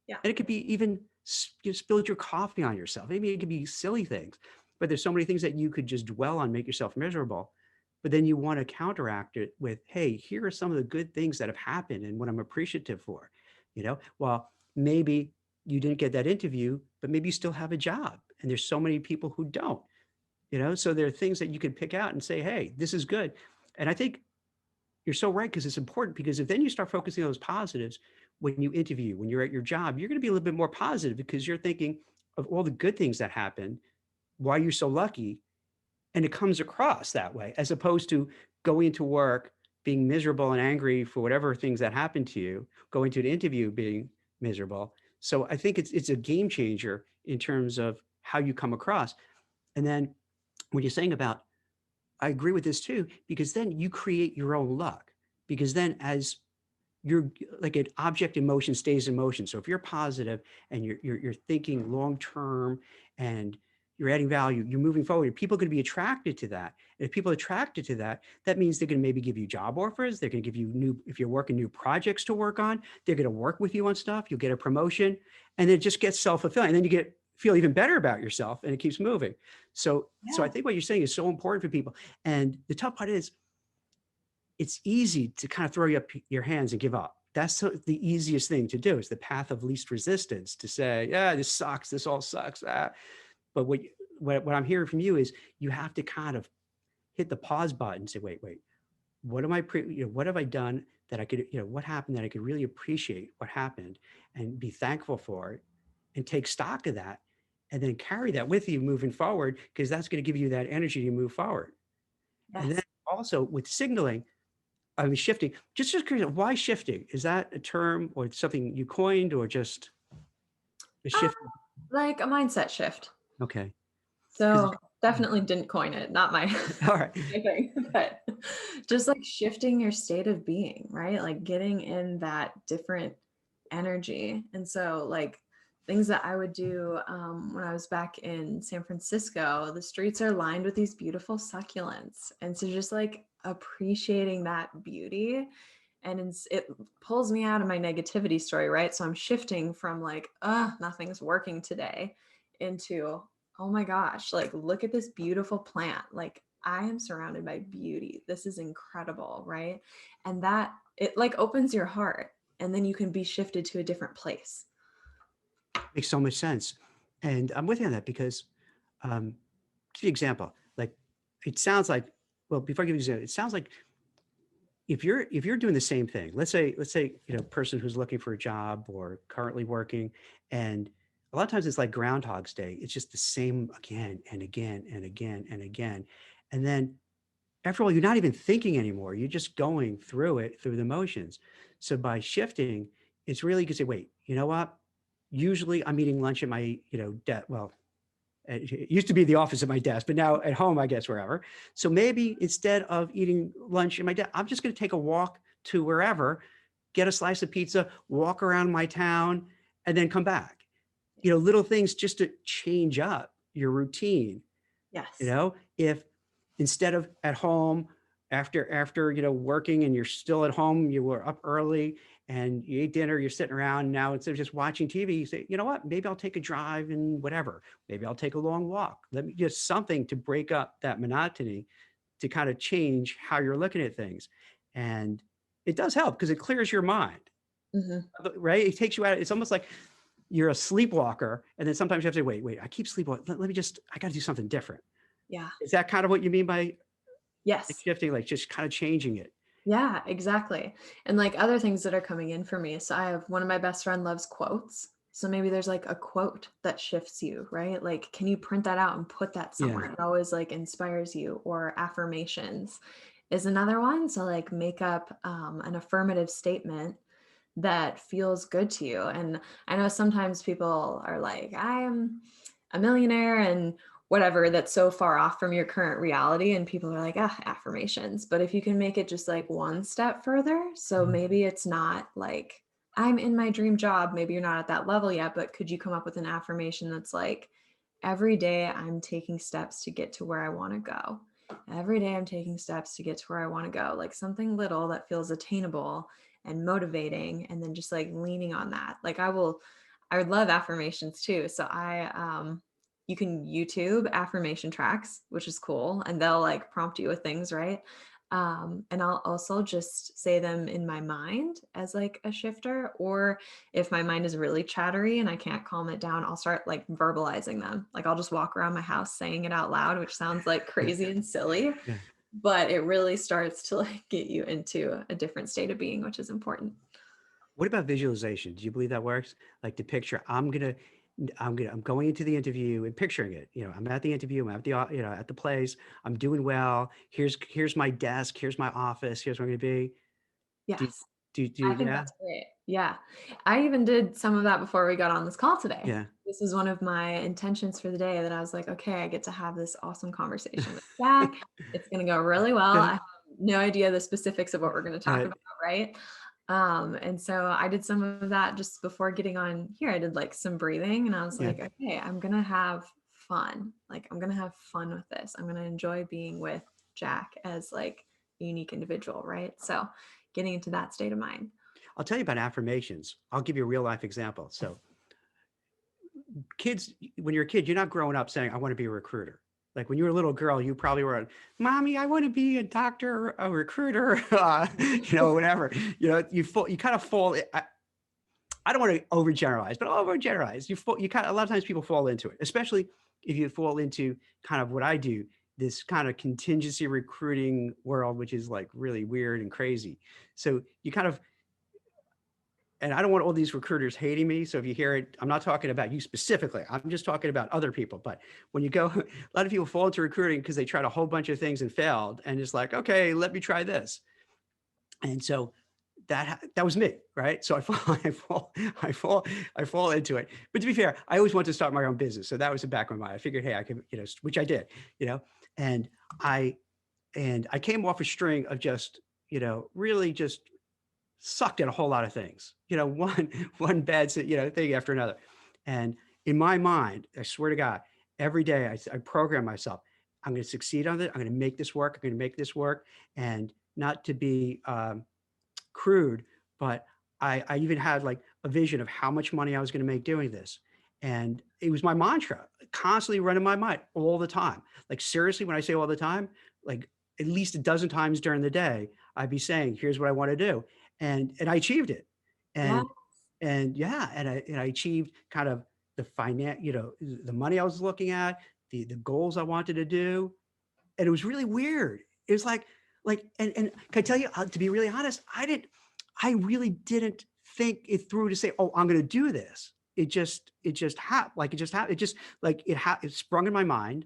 Yeah. And it could be even you spilled your coffee on yourself. Maybe it could be silly things, but there's so many things that you could just dwell on, make yourself miserable. But then you want to counteract it with, hey, here are some of the good things that have happened and what I'm appreciative for. Well, maybe you didn't get that interview, but maybe you still have a job. And there's so many people who don't, so there are things that you can pick out and say, hey, this is good. And I think you're so right, because it's important, because if then you start focusing on those positives, when you interview, when you're at your job, you're going to be a little bit more positive because you're thinking of all the good things that happen, why you're so lucky. And it comes across that way, as opposed to going into work, being miserable and angry for whatever things that happened to you, going to an interview being miserable. So I think it's a game changer in terms of how you come across. And then what you're saying about, I agree with this too, because then you create your own luck, because then as you're like an object in motion stays in motion. So if you're positive and you're thinking long-term and you're adding value, you're moving forward. People are going to be attracted to that. And if people are attracted to that, that means they're going to maybe give you job offers. They're going to give you if you're working new projects to work on, they're going to work with you on stuff. You'll get a promotion, and it just gets self-fulfilling. And then you feel even better about yourself, and it keeps moving. So I think what you're saying is so important for people. And the tough part is, it's easy to kind of throw up your hands and give up. That's the easiest thing to do, is the path of least resistance, to say, yeah, this sucks. This all sucks. But what I'm hearing from you is, you have to kind of hit the pause button and say, wait, what what have I done that I could, what happened that I could really appreciate what happened and be thankful for it, and take stock of that, and then carry that with you moving forward, because that's going to give you that energy to move forward. Yes. And then also with signaling, shifting, just curious, why shifting? Is that a term or something you coined, or just a shift? Like a mindset shift. Okay. So definitely didn't coin it, not my all right thing, but just like shifting your state of being, right? Like getting in that different energy. And so like things that I would do when I was back in San Francisco, the streets are lined with these beautiful succulents. And so just like appreciating that beauty, and it pulls me out of my negativity story, right? So I'm shifting from like, nothing's working today, into, oh my gosh, like, look at this beautiful plant. Like, I am surrounded by beauty. This is incredible, right? And that, it like opens your heart, and then you can be shifted to a different place. Makes so much sense. And I'm with you on that, because give you an example, like, it sounds like, well, before I give you an example, it sounds like if you're doing the same thing, let's say, person who's looking for a job or currently working, and a lot of times it's like Groundhog's Day. It's just the same again and again and again and again. And then after all, you're not even thinking anymore. You're just going through the motions. So by shifting, it's really good to say, wait, you know what? Usually I'm eating lunch at my, it used to be the office at my desk, but now at home, I guess, wherever. So maybe instead of eating lunch at my desk, I'm just going to take a walk to wherever, get a slice of pizza, walk around my town, and then come back. Little things just to change up your routine. Yes. If instead of at home, after working, and you're still at home, you were up early and you ate dinner, you're sitting around. Now, instead of just watching TV, you say, you know what, maybe I'll take a drive and whatever. Maybe I'll take a long walk. Let me just something to break up that monotony, to kind of change how you're looking at things. And it does help, because it clears your mind, right? It takes you out. It's almost like you're a sleepwalker. And then sometimes you have to say, wait, I keep sleepwalking. I got to do something different. Yeah. Is that kind of what you mean by yes, shifting, like just kind of changing it? Yeah, exactly. And like other things that are coming in for me. So I have one of my best friend loves quotes. So maybe there's like a quote that shifts you, right? Like, can you print that out and put that somewhere? Yeah. It always like inspires you. Or affirmations is another one. So like make up an affirmative statement that feels good to you. And I know sometimes people are like, I am a millionaire and whatever, that's so far off from your current reality. And people are like, affirmations. But if you can make it just like one step further, so maybe it's not like, I'm in my dream job. Maybe you're not at that level yet, but could you come up with an affirmation that's like, every day I'm taking steps to get to where I want to go. Every day I'm taking steps to get to where I want to go. Like something little that feels attainable and motivating, and then just like leaning on that. Like I would love affirmations too. So you can YouTube affirmation tracks, which is cool. And they'll like prompt you with things, right? And I'll also just say them in my mind as like a shifter. Or if my mind is really chattery and I can't calm it down, I'll start like verbalizing them. Like I'll just walk around my house saying it out loud, which sounds like crazy and silly, but it really starts to like get you into a different state of being, which is important. What about visualization? Do you believe that works? Like the picture, I'm going into the interview and picturing it. I'm at the interview, I'm at the, at the place, I'm doing well. Here's my desk, here's my office, here's where I'm going to be. Yes. I think that's great. Yeah. I even did some of that before we got on this call today. Yeah. This is one of my intentions for the day, that I was like, okay, I get to have this awesome conversation with Jack. It's going to go really well. I have no idea the specifics of what we're going to talk about. Right. And so I did some of that just before getting on here. I did like some breathing, and I was like, okay, I'm going to have fun. Like, I'm going to have fun with this. I'm going to enjoy being with Jack as like a unique individual, right? So getting into that state of mind. I'll tell you about affirmations. I'll give you a real life example. So kids, when you're a kid, you're not growing up saying, I want to be a recruiter. Like when you were a little girl, you probably were, Mommy, I want to be a doctor, a recruiter, whatever. You kind of fall. I don't want to overgeneralize, but I'll overgeneralize. A lot of times people fall into it, especially if you fall into kind of what I do, this kind of contingency recruiting world, which is like really weird and crazy. So you kind of, and I don't want all these recruiters hating me. So if you hear it, I'm not talking about you specifically. I'm just talking about other people. But when you go, a lot of people fall into recruiting because they tried a whole bunch of things and failed. And it's like, okay, let me try this. And so that was me, right? So I fall into it. But to be fair, I always wanted to start my own business. So that was the back of my mind. I figured, hey, I can, which I did, and I came off a string of just, really just sucked at a whole lot of things, one bad, thing after another. And in my mind, I swear to God, every day I program myself, I'm going to succeed on it. I'm going to make this work. I'm going to make this work. And not to be crude, but I even had like a vision of how much money I was going to make doing this. And it was my mantra, constantly running my mind all the time. Like seriously, when I say all the time, like at least a dozen times during the day, I'd be saying, here's what I want to do. And I achieved it. And, Yeah. and I achieved kind of the finance, the money I was looking at, the goals I wanted to do. And it was really weird. It was like, and can I tell you, to be really honest, I really didn't think it through to say, oh, I'm going to do this. It just happened. It sprung in my mind,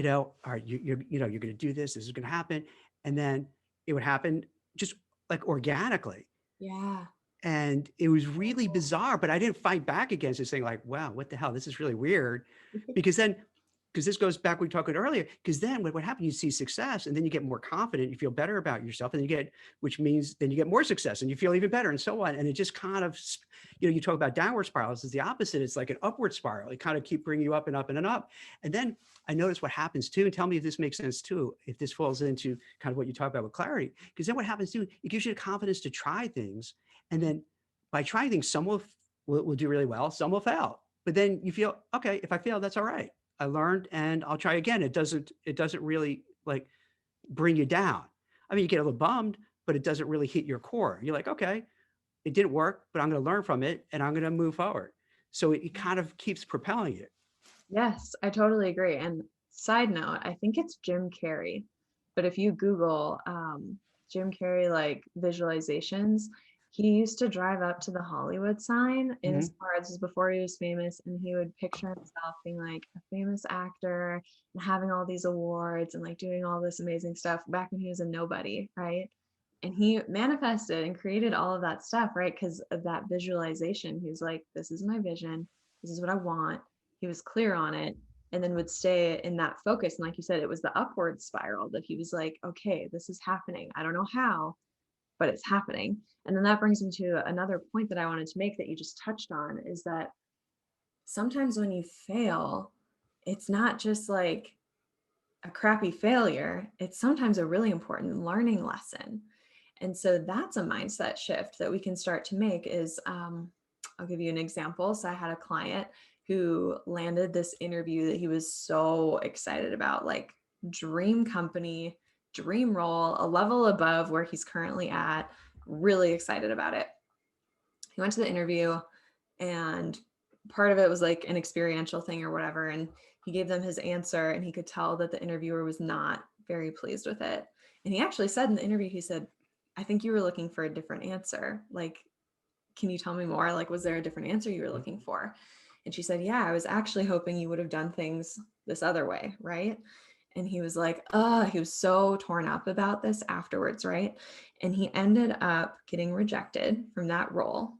all right, you're going to do this. This is going to happen. And then it would happen just like organically. Yeah. And it was really bizarre, but I didn't fight back against it saying like, wow, what the hell? This is really weird. Because this goes back, we talked about earlier, because then what happened, you see success and then you get more confident, you feel better about yourself, and which means then you get more success and you feel even better and so on. And it just kind of, you talk about downward spirals, is the opposite. It's like an upward spiral. It kind of keep bringing you up and up and up. And then I noticed what happens too, and tell me if this makes sense too, if this falls into kind of what you talk about with clarity, because then what happens too, it gives you the confidence to try things. And then by trying things, some will do really well, some will fail. But then you feel, okay, if I fail, that's all right. I learned and I'll try again. It doesn't really like bring you down. I mean, you get a little bummed, but it doesn't really hit your core. You're like, okay, it didn't work, but I'm going to learn from it and I'm going to move forward. So it kind of keeps propelling you. Yes, I totally agree. And side note, I think it's Jim Carrey, but if you Google Jim Carrey, like visualizations, he used to drive up to the Hollywood sign in his car. This is before he was famous, and he would picture himself being like a famous actor and having all these awards and like doing all this amazing stuff back when he was a nobody, right? And he manifested and created all of that stuff, right? Because of that visualization. He was like, this is my vision. This is what I want. He was clear on it, and then would stay in that focus. And like you said, it was the upward spiral that he was like, okay, this is happening. I don't know how, but it's happening. And then that brings me to another point that I wanted to make that you just touched on, is that sometimes when you fail, it's not just like a crappy failure. It's sometimes a really important learning lesson. And so that's a mindset shift that we can start to make is, I'll give you an example. So I had a client who landed this interview that he was so excited about, like dream company, dream role, a level above where he's currently at, really excited about it. He went to the interview and part of it was like an experiential thing or whatever. And he gave them his answer and he could tell that the interviewer was not very pleased with it. And he actually said in the interview, he said, I think you were looking for a different answer. Like, can you tell me more? Like, was there a different answer you were looking for? And she said, yeah, I was actually hoping you would have done things this other way, right? And he was like, he was so torn up about this afterwards, right? And he ended up getting rejected from that role,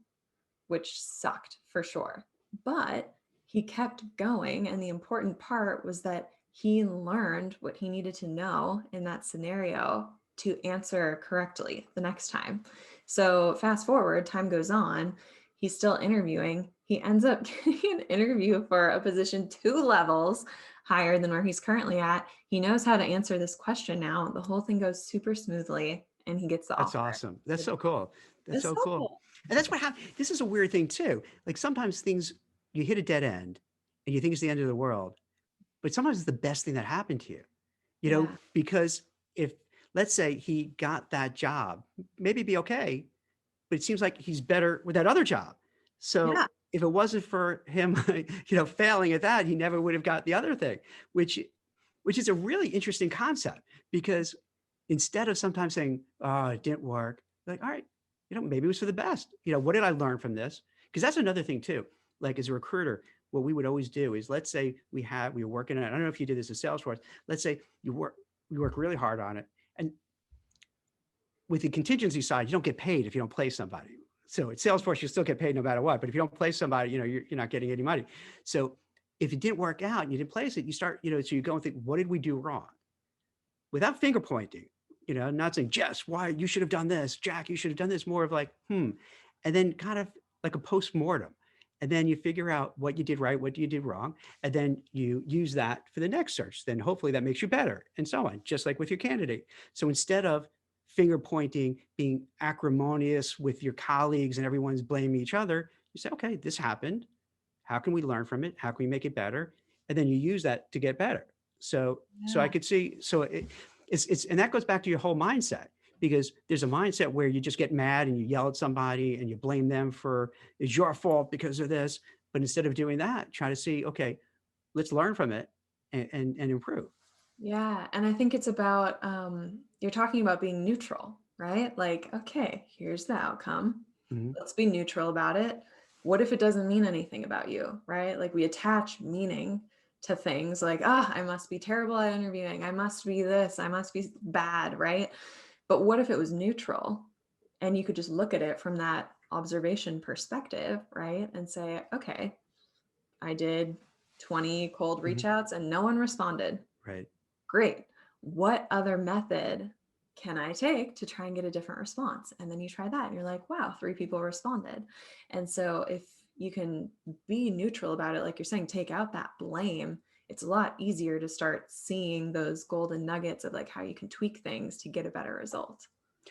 which sucked for sure. But he kept going. And the important part was that he learned what he needed to know in that scenario to answer correctly the next time. So fast forward, time goes on. he's still interviewing. He ends up getting an interview for a position 2 levels higher than where he's currently at. He knows how to answer this question now. The whole thing goes super smoothly and he gets the That's offer. awesome. That's so cool. That's It's so so cool. cool. And that's what happens. This is a weird thing too. Like sometimes things, you hit a dead end and you think it's the end of the world, but sometimes it's the best thing that happened to you, Yeah. because if, let's say he got that job, maybe it'd be okay, but it seems like he's better with that other job. So Yeah. if it wasn't for him, failing at that, he never would have got the other thing, which is a really interesting concept, because instead of sometimes saying, oh, it didn't work, like, all right, maybe it was for the best. What did I learn from this? Because that's another thing too. Like as a recruiter, what we would always do is, let's say we were working on it. I don't know if you did this in Salesforce. Let's say we work really hard on it. And with the contingency side, you don't get paid if you don't place somebody. So at Salesforce, you still get paid no matter what. But if you don't place somebody, you're not getting any money. So if it didn't work out and you didn't place it, you start, so you go and think, what did we do wrong? Without finger pointing, not saying, Jess, why you should have done this, Jack, you should have done this, more of like, and then kind of like a post-mortem. And then you figure out what you did right, what you did wrong. And then you use that for the next search. Then hopefully that makes you better, and so on, just like with your candidate. So instead of finger pointing, being acrimonious with your colleagues and everyone's blaming each other, you say, okay, this happened. How can we learn from it? How can we make it better? And then you use that to get better. So I could see, it's, and that goes back to your whole mindset, because there's a mindset where you just get mad and you yell at somebody and you blame them for, it's your fault because of this. But instead of doing that, try to see, okay, let's learn from it and improve. Yeah. And I think it's about, you're talking about being neutral, right? Like, okay, here's the outcome. Mhm. Let's be neutral about it. What if it doesn't mean anything about you, right? Like we attach meaning to things like, I must be terrible at interviewing. I must be this, I must be bad, right? But what if it was neutral and you could just look at it from that observation perspective, right? And say, okay, I did 20 cold reach outs and no one responded. Right. Great. What other method can I take to try and get a different response? And then you try that and you're like, wow, 3 people responded. And so if you can be neutral about it, like you're saying, take out that blame, it's a lot easier to start seeing those golden nuggets of like how you can tweak things to get a better result.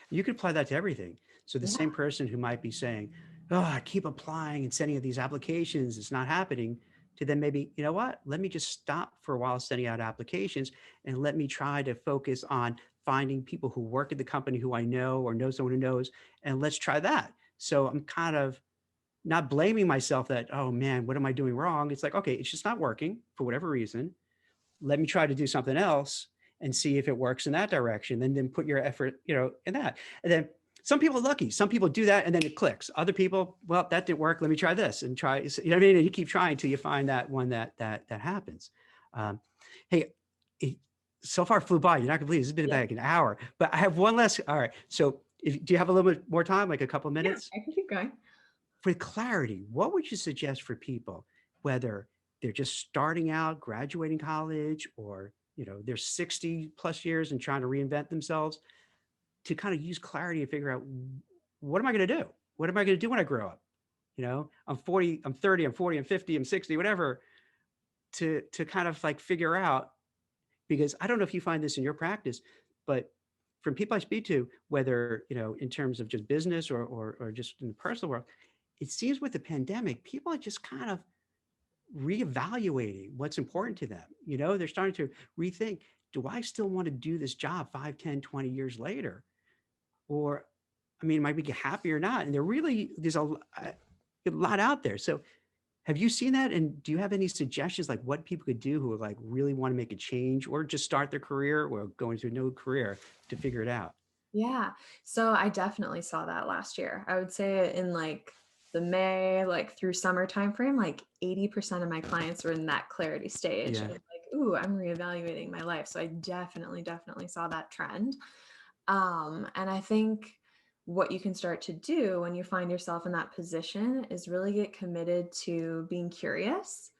You could apply that to everything. So the Yeah. same person who might be saying, oh, I keep applying and sending out these applications, it's not happening, to then maybe, you know what, let me just stop for a while sending out applications and let me try to focus on finding people who work at the company who I know or know someone who knows, and let's try that. So I'm kind of not blaming myself that, oh man, what am I doing wrong? It's like, okay, it's just not working for whatever reason. Let me try to do something else and see if it works in that direction. And then put your effort, in that. And then some people are lucky. Some people do that and then it clicks. Other people, well, that didn't work. Let me try this and try, you know what I mean? And you keep trying till you find that one that happens. Hey, so far flew by. You're not gonna believe this has been Yeah. like an hour, but I have one less. All right. So do you have a little bit more time, like a couple of minutes? Yeah, I can keep going. For clarity, what would you suggest for people, whether they're just starting out, graduating college, or they're 60 plus years and trying to reinvent themselves, to kind of use clarity and figure out, what am I going to do? What am I going to do when I grow up? I'm 40, I'm 30, I'm 40, I'm 50, I'm 60, whatever, to kind of like figure out, because I don't know if you find this in your practice, but from people I speak to, whether, in terms of just business or just in the personal world, it seems with the pandemic, people are just kind of reevaluating what's important to them. They're starting to rethink, do I still want to do this job 5, 10, 20 years later? Or, I mean, might we get happy or not? And there's a lot out there. So have you seen that? And do you have any suggestions, like what people could do who like really want to make a change or just start their career or go into a new career to figure it out? Yeah. So I definitely saw that last year. I would say in like the May, like through summer timeframe, like 80% of my clients were in that clarity stage. Yeah. Of like, ooh, I'm reevaluating my life. So I definitely saw that trend. And I think what you can start to do when you find yourself in that position is really get committed to being curious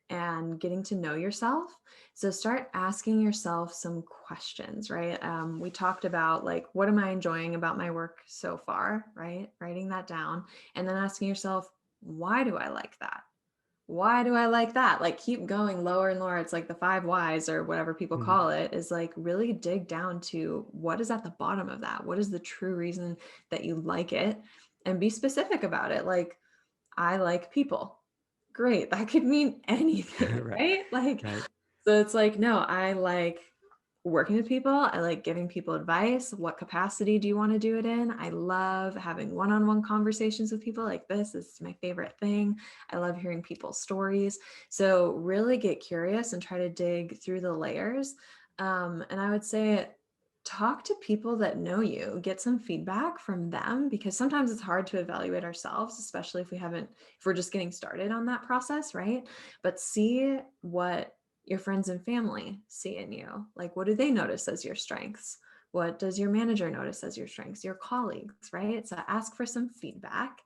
and getting to know yourself. So start asking yourself some questions, right? We talked about like, what am I enjoying about my work so far, right? Writing that down and then asking yourself, why do I like that? Why do I like that? Like keep going lower and lower. It's like the 5 whys or whatever people Mhm. call it, is like really dig down to what is at the bottom of that. What is the true reason that you like it? And be specific about it. Like, I like people. Great. That could mean anything, Right. right? Like, Right. so it's like, no, I like working with people. I like giving people advice. What capacity do you want to do it in? I love having one-on-one conversations with people. Like, this is my favorite thing. I love hearing people's stories. So really get curious and try to dig through the layers. And I would say talk to people that know you, get some feedback from them, because sometimes it's hard to evaluate ourselves, especially if we're just getting started on that process, right? But see what your friends and family see in you. Like, what do they notice as your strengths? What does your manager notice as your strengths, your colleagues, right? So ask for some feedback.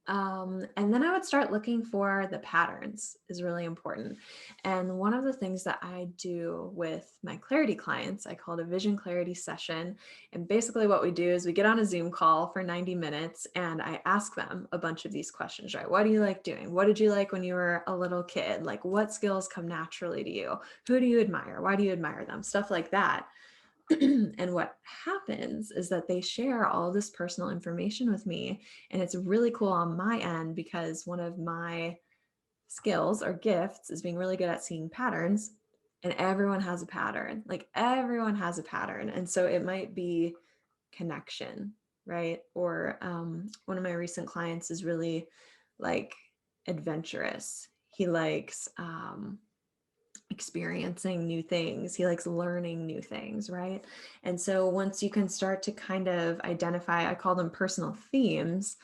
And then I would start looking for the patterns is really important. And one of the things that I do with my clarity clients, I call it a vision clarity session. And basically what we do is we get on a Zoom call for 90 minutes and I ask them a bunch of these questions, right? What do you like doing? What did you like when you were a little kid? Like, what skills come naturally to you? Who do you admire? Why do you admire them? Stuff like that. And what happens is that they share all this personal information with me. And it's really cool on my end because one of my skills or gifts is being really good at seeing patterns. And everyone has a pattern. Like everyone has a pattern. And so it might be connection, right? Or one of my recent clients is really like adventurous. He likes experiencing new things. He likes learning new things, right? And so once you can start to kind of identify, I call them personal themes,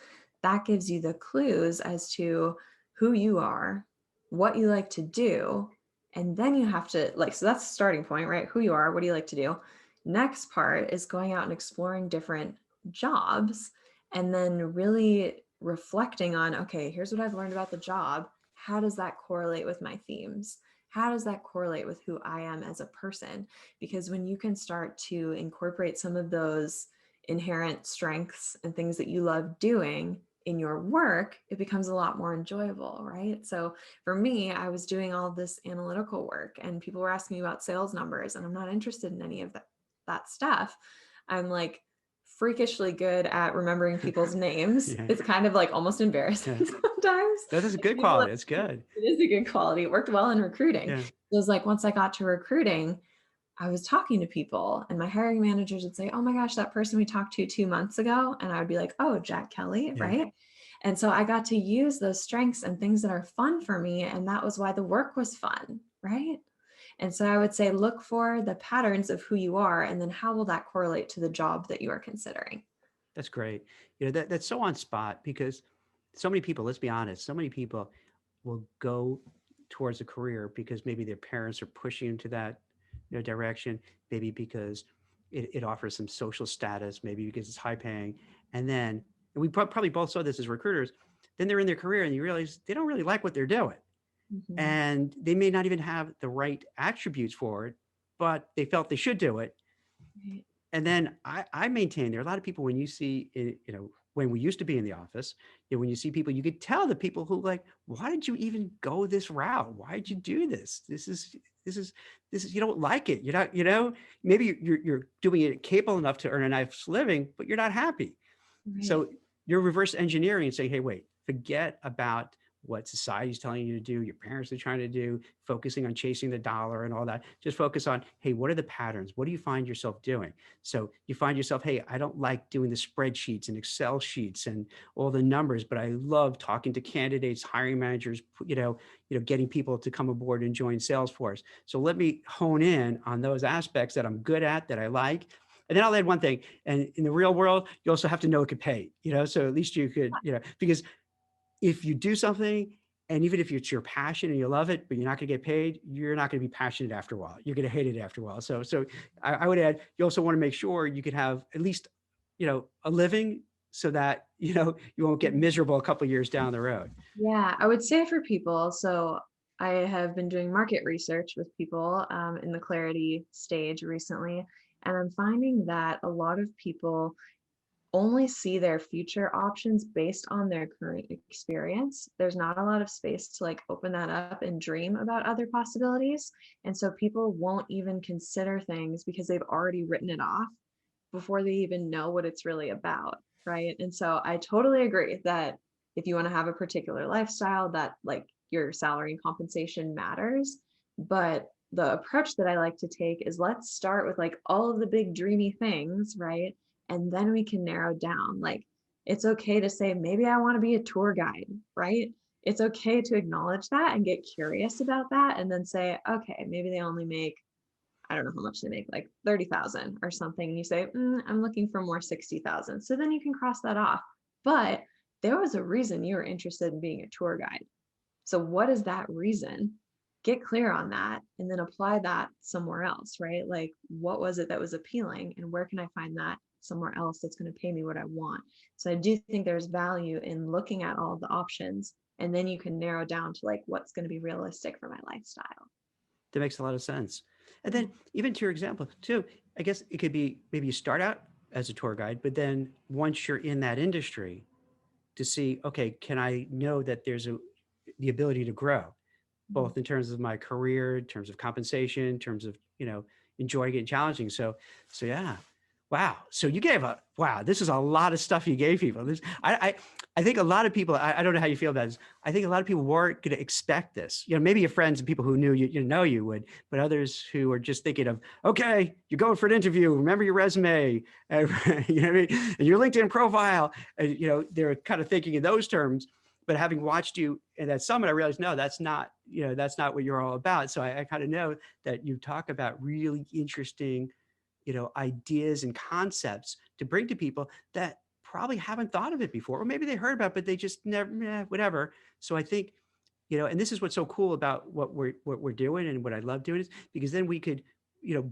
that gives you the clues as to who you are, what you like to do. And then you have to like, so that's the starting point, right? Who you are, what do you like to do? Next part is going out and exploring different jobs and then really reflecting on, okay, here's what I've learned about the job. How does that correlate with my themes? How does that correlate with who I am as a person? Because when you can start to incorporate some of those inherent strengths and things that you love doing in your work, it becomes a lot more enjoyable, right? So for me, I was doing all of this analytical work and people were asking me about sales numbers and I'm not interested in any of that stuff. I'm like freakishly good at remembering people's names. Yeah. It's kind of like almost embarrassing Yeah. sometimes. That is a Like, good people quality. It's good. it is a good quality. It worked well in recruiting. Yeah. It was like once I got to recruiting, I was talking to people and my hiring managers would say, oh my gosh, that person we talked to 2 months ago. And I would be like, oh, Jack Kelly, Yeah. right? And so I got to use those strengths and things that are fun for me. And that was why the work was fun, right? And so I would say, look for the patterns of who you are, and then how will that correlate to the job that you are considering? That's great. That's so on spot because so many people, let's be honest, so many people will go towards a career because maybe their parents are pushing into that direction, maybe because it offers some social status, maybe because it's high paying. And then, and we probably both saw this as recruiters, then they're in their career and you realize they don't really like what they're doing. Mhm. And they may not even have the right attributes for it, but they felt they should do it. Right. And then I maintain there are a lot of people when you see, when we used to be in the office, when you see people, you could tell the people who like, why did you even go this route? Why did you do this? This is, you don't like it. You're not, maybe you're doing it capable enough to earn a nice living, but you're not happy. Right. So you're reverse engineering and saying, hey, wait, forget about what society's telling you to do, your parents are trying to do, focusing on chasing the dollar and all that. Just focus on, hey, what are the patterns? What do you find yourself doing? So you find yourself, hey, I don't like doing the spreadsheets and Excel sheets and all the numbers, but I love talking to candidates, hiring managers, getting people to come aboard and join Salesforce. So let me hone in on those aspects that I'm good at, that I like. And then I'll add one thing. And in the real world, you also have to know it could pay, so at least you could, because if you do something and even if it's your passion and you love it, but you're not going to get paid, you're not going to be passionate after a while. You're going to hate it after a while. So I would add, you also want to make sure you could have at least, a living so that, you won't get miserable a couple of years down the road. Yeah, I would say for people, so I have been doing market research with people in the clarity stage recently, and I'm finding that a lot of people only see their future options based on their current experience. There's not a lot of space to like open that up and dream about other possibilities. And so people won't even consider things because they've already written it off before they even know what it's really about. Right. And so I totally agree that if you want to have a particular lifestyle, that like your salary and compensation matters. But the approach that I like to take is let's start with like all of the big dreamy things, right? And then we can narrow down. Like it's okay to say, maybe I want to be a tour guide, right? It's okay to acknowledge that and get curious about that and then say, okay, maybe they only make, I don't know how much they make, like 30,000 or something. And you say, I'm looking for more 60,000. So then you can cross that off. But there was a reason you were interested in being a tour guide. So what is that reason? Get clear on that and then apply that somewhere else, right? Like what was it that was appealing and where can I find that somewhere else that's going to pay me what I want? So I do think there's value in looking at all the options and then you can narrow down to like what's going to be realistic for my lifestyle. That makes a lot of sense. And then even to your example too, I guess it could be maybe you start out as a tour guide, but then once you're in that industry to see, okay, can I know that there's the ability to grow, both in terms of my career, in terms of compensation, in terms of, enjoying it and challenging. So yeah. Wow. So you gave this is a lot of stuff you gave people. I think a lot of people, I don't know how you feel about this. I think a lot of people weren't going to expect this. Maybe your friends and people who knew you would, but others who are just thinking of, okay, you're going for an interview. Remember your resume, you know what I mean? And your LinkedIn profile, they're kind of thinking in those terms. But having watched you in that summit, I realized, no, that's not what you're all about. So I kind of know that you talk about really interesting, ideas and concepts to bring to people that probably haven't thought of it before, or maybe they heard about it, but they just never, whatever. So I think, and this is what's so cool about what we're doing and what I love doing is because then we could,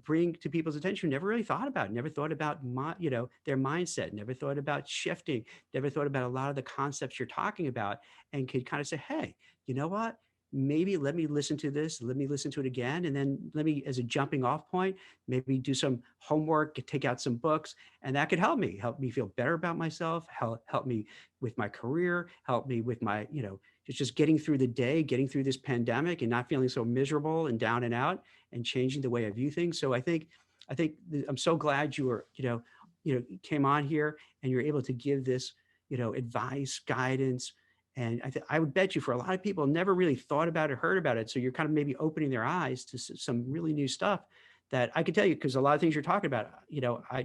bring to people's attention who never really thought about it, never thought about their mindset, never thought about shifting, never thought about a lot of the concepts you're talking about, and could kind of say, hey, you know what? Maybe let me listen to this, let me listen to it again. And then let me, as a jumping off point, maybe do some homework, take out some books, and that could help me feel better about myself, help me with my career, help me with my, just getting through the day, getting through this pandemic and not feeling so miserable and down and out and changing the way I view things. So I think I'm so glad you were, came on here and you're able to give this, advice, guidance. And I would bet you for a lot of people never really thought about it, heard about it. So you're kind of maybe opening their eyes to some really new stuff that I could tell you, because a lot of things you're talking about,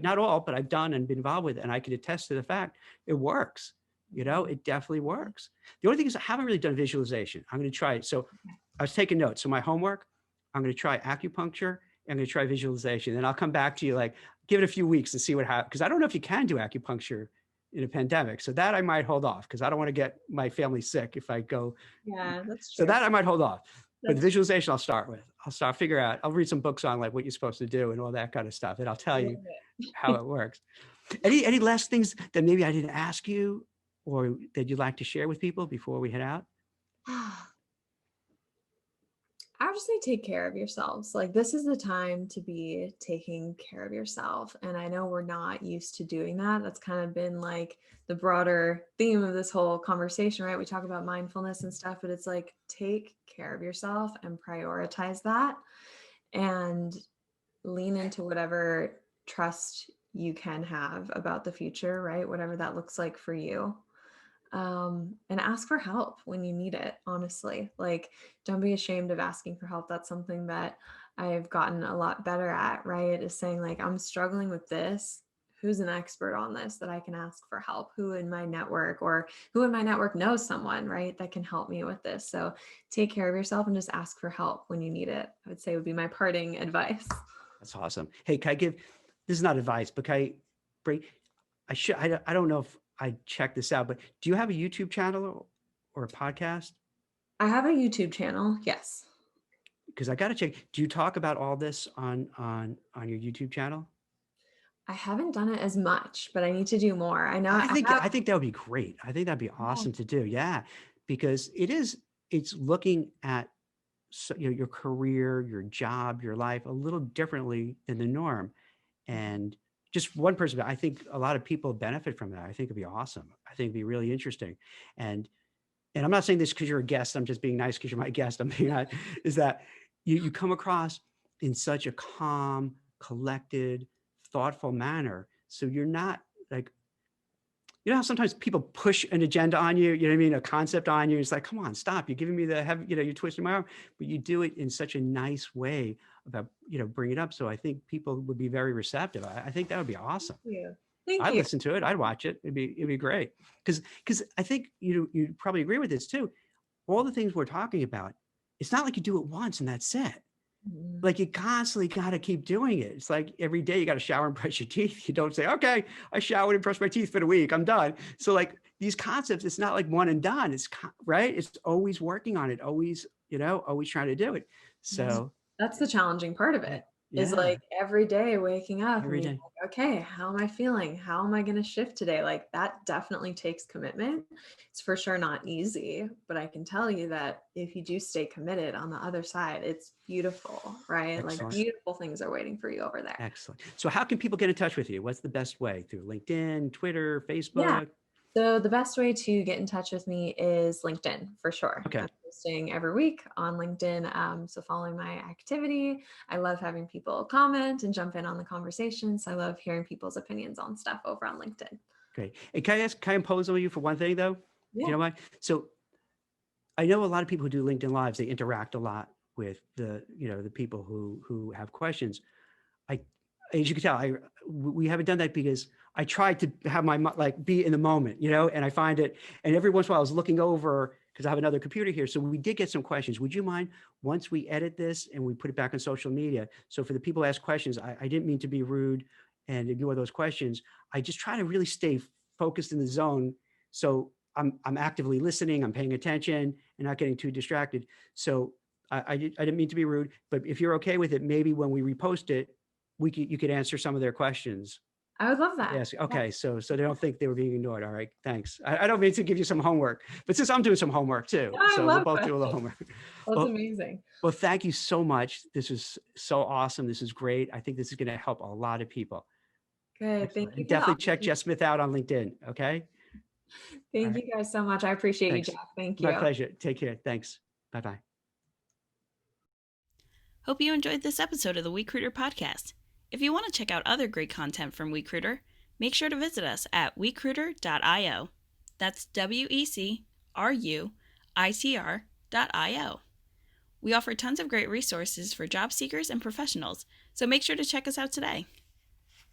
not all, but I've done and been involved with, and I could attest to the fact it works. It definitely works. The only thing is I haven't really done visualization. I'm going to try it. So I was taking notes. So my homework, I'm going to try acupuncture. I'm going to try visualization. And I'll come back to you, like, give it a few weeks and see what happens. Because I don't know if you can do acupuncture in a pandemic. So that I might hold off because I don't want to get my family sick if I go. Yeah, that's true. So that I might hold off. But the visualization I'll start with. I'll read some books on like what you're supposed to do and all that kind of stuff. And I'll tell you how it works. Any last things that maybe I didn't ask you or that you'd like to share with people before we head out? I would just say take care of yourselves. Like this is the time to be taking care of yourself. And I know we're not used to doing that. That's kind of been like the broader theme of this whole conversation, right? We talk about mindfulness and stuff, but it's like take care of yourself and prioritize that and lean into whatever trust you can have about the future, right? Whatever that looks like for you. And ask for help when you need it, honestly. Like, don't be ashamed of asking for help. That's something that I've gotten a lot better at, right? Is saying like, I'm struggling with this. Who's an expert on this that I can ask for help? Who in my network knows someone, right, that can help me with this? So take care of yourself and just ask for help when you need it. I would say would be my parting advice. That's awesome. Hey, this is not advice, but I don't know if I check this out, but do you have a YouTube channel or a podcast? I have a YouTube channel. Yes. Because I got to check. Do you talk about all this on your YouTube channel? I haven't done it as much, but I need to do more. I know. I think that would be great. I think that'd be awesome to do. Yeah. Because it's looking at your career, your job, your life a little differently than the norm. And just one person, I think a lot of people benefit from that. I think it'd be awesome. I think it'd be really interesting. And I'm not saying this because you're a guest. I'm just being nice because you're my guest. I'm being not, is that you come across in such a calm, collected, thoughtful manner. So you're not like, you know how sometimes people push an agenda on you, you know what I mean? A concept on you. It's like, come on, stop. You're giving me the heavy, you're twisting my arm, but you do it in such a nice way about, bring it up. So I think people would be very receptive. I think that would be awesome. Thank you. Thank I'd you. listen to it. I'd watch it. It'd be great. Because I think you probably agree with this too. All the things we're talking about, it's not like you do it once and that's it. Like you constantly got to keep doing it. It's like every day you got to shower and brush your teeth. You don't say, okay, I showered and brushed my teeth for the week, I'm done. So like these concepts, it's not like one and done. It's right. It's always working on it. Always, always trying to do it. So that's the challenging part of it. Is like every day waking up every and day. being like, okay, how am I feeling? How am I going to shift today? Like that definitely takes commitment. It's for sure not easy, but I can tell you that if you do stay committed on the other side, it's beautiful, right? Excellent. Like beautiful things are waiting for you over there. Excellent. So how can people get in touch with you? What's the best way? Through LinkedIn, Twitter, Facebook? Yeah. So the best way to get in touch with me is LinkedIn for sure. Okay. I'm posting every week on LinkedIn. So following my activity, I love having people comment and jump in on the conversations. I love hearing people's opinions on stuff over on LinkedIn. Great. And can I impose on you for one thing though? Yeah. If you don't mind? So I know a lot of people who do LinkedIn Lives, they interact a lot with the people who have questions. As you can tell, we haven't done that because I tried to have my be in the moment, and I find it. And every once in a while, I was looking over because I have another computer here. So we did get some questions. Would you mind once we edit this and we put it back on social media? So for the people who ask questions, I didn't mean to be rude and ignore those questions. I just try to really stay focused in the zone. So I'm actively listening. I'm paying attention and not getting too distracted. So I didn't mean to be rude, but if you're okay with it, maybe when we repost it, you could answer some of their questions. I would love that. Yes. Okay. So they don't think they were being ignored. All right. Thanks. I don't mean to give you some homework, but since I'm doing some homework too, so we'll both do a little homework. That's amazing. Well, thank you so much. This is so awesome. This is great. I think this is going to help a lot of people. Good. Thank you. Definitely check Jess Smith out on LinkedIn. Okay. Thank you guys so much. I appreciate you, Jack. Thank you. My pleasure. Take care. Thanks. Bye-bye. Hope you enjoyed this episode of the WeCruiter podcast. If you want to check out other great content from WeCruiter, make sure to visit us at wecruiter.io. That's WECRUITR.io. We offer tons of great resources for job seekers and professionals, so make sure to check us out today.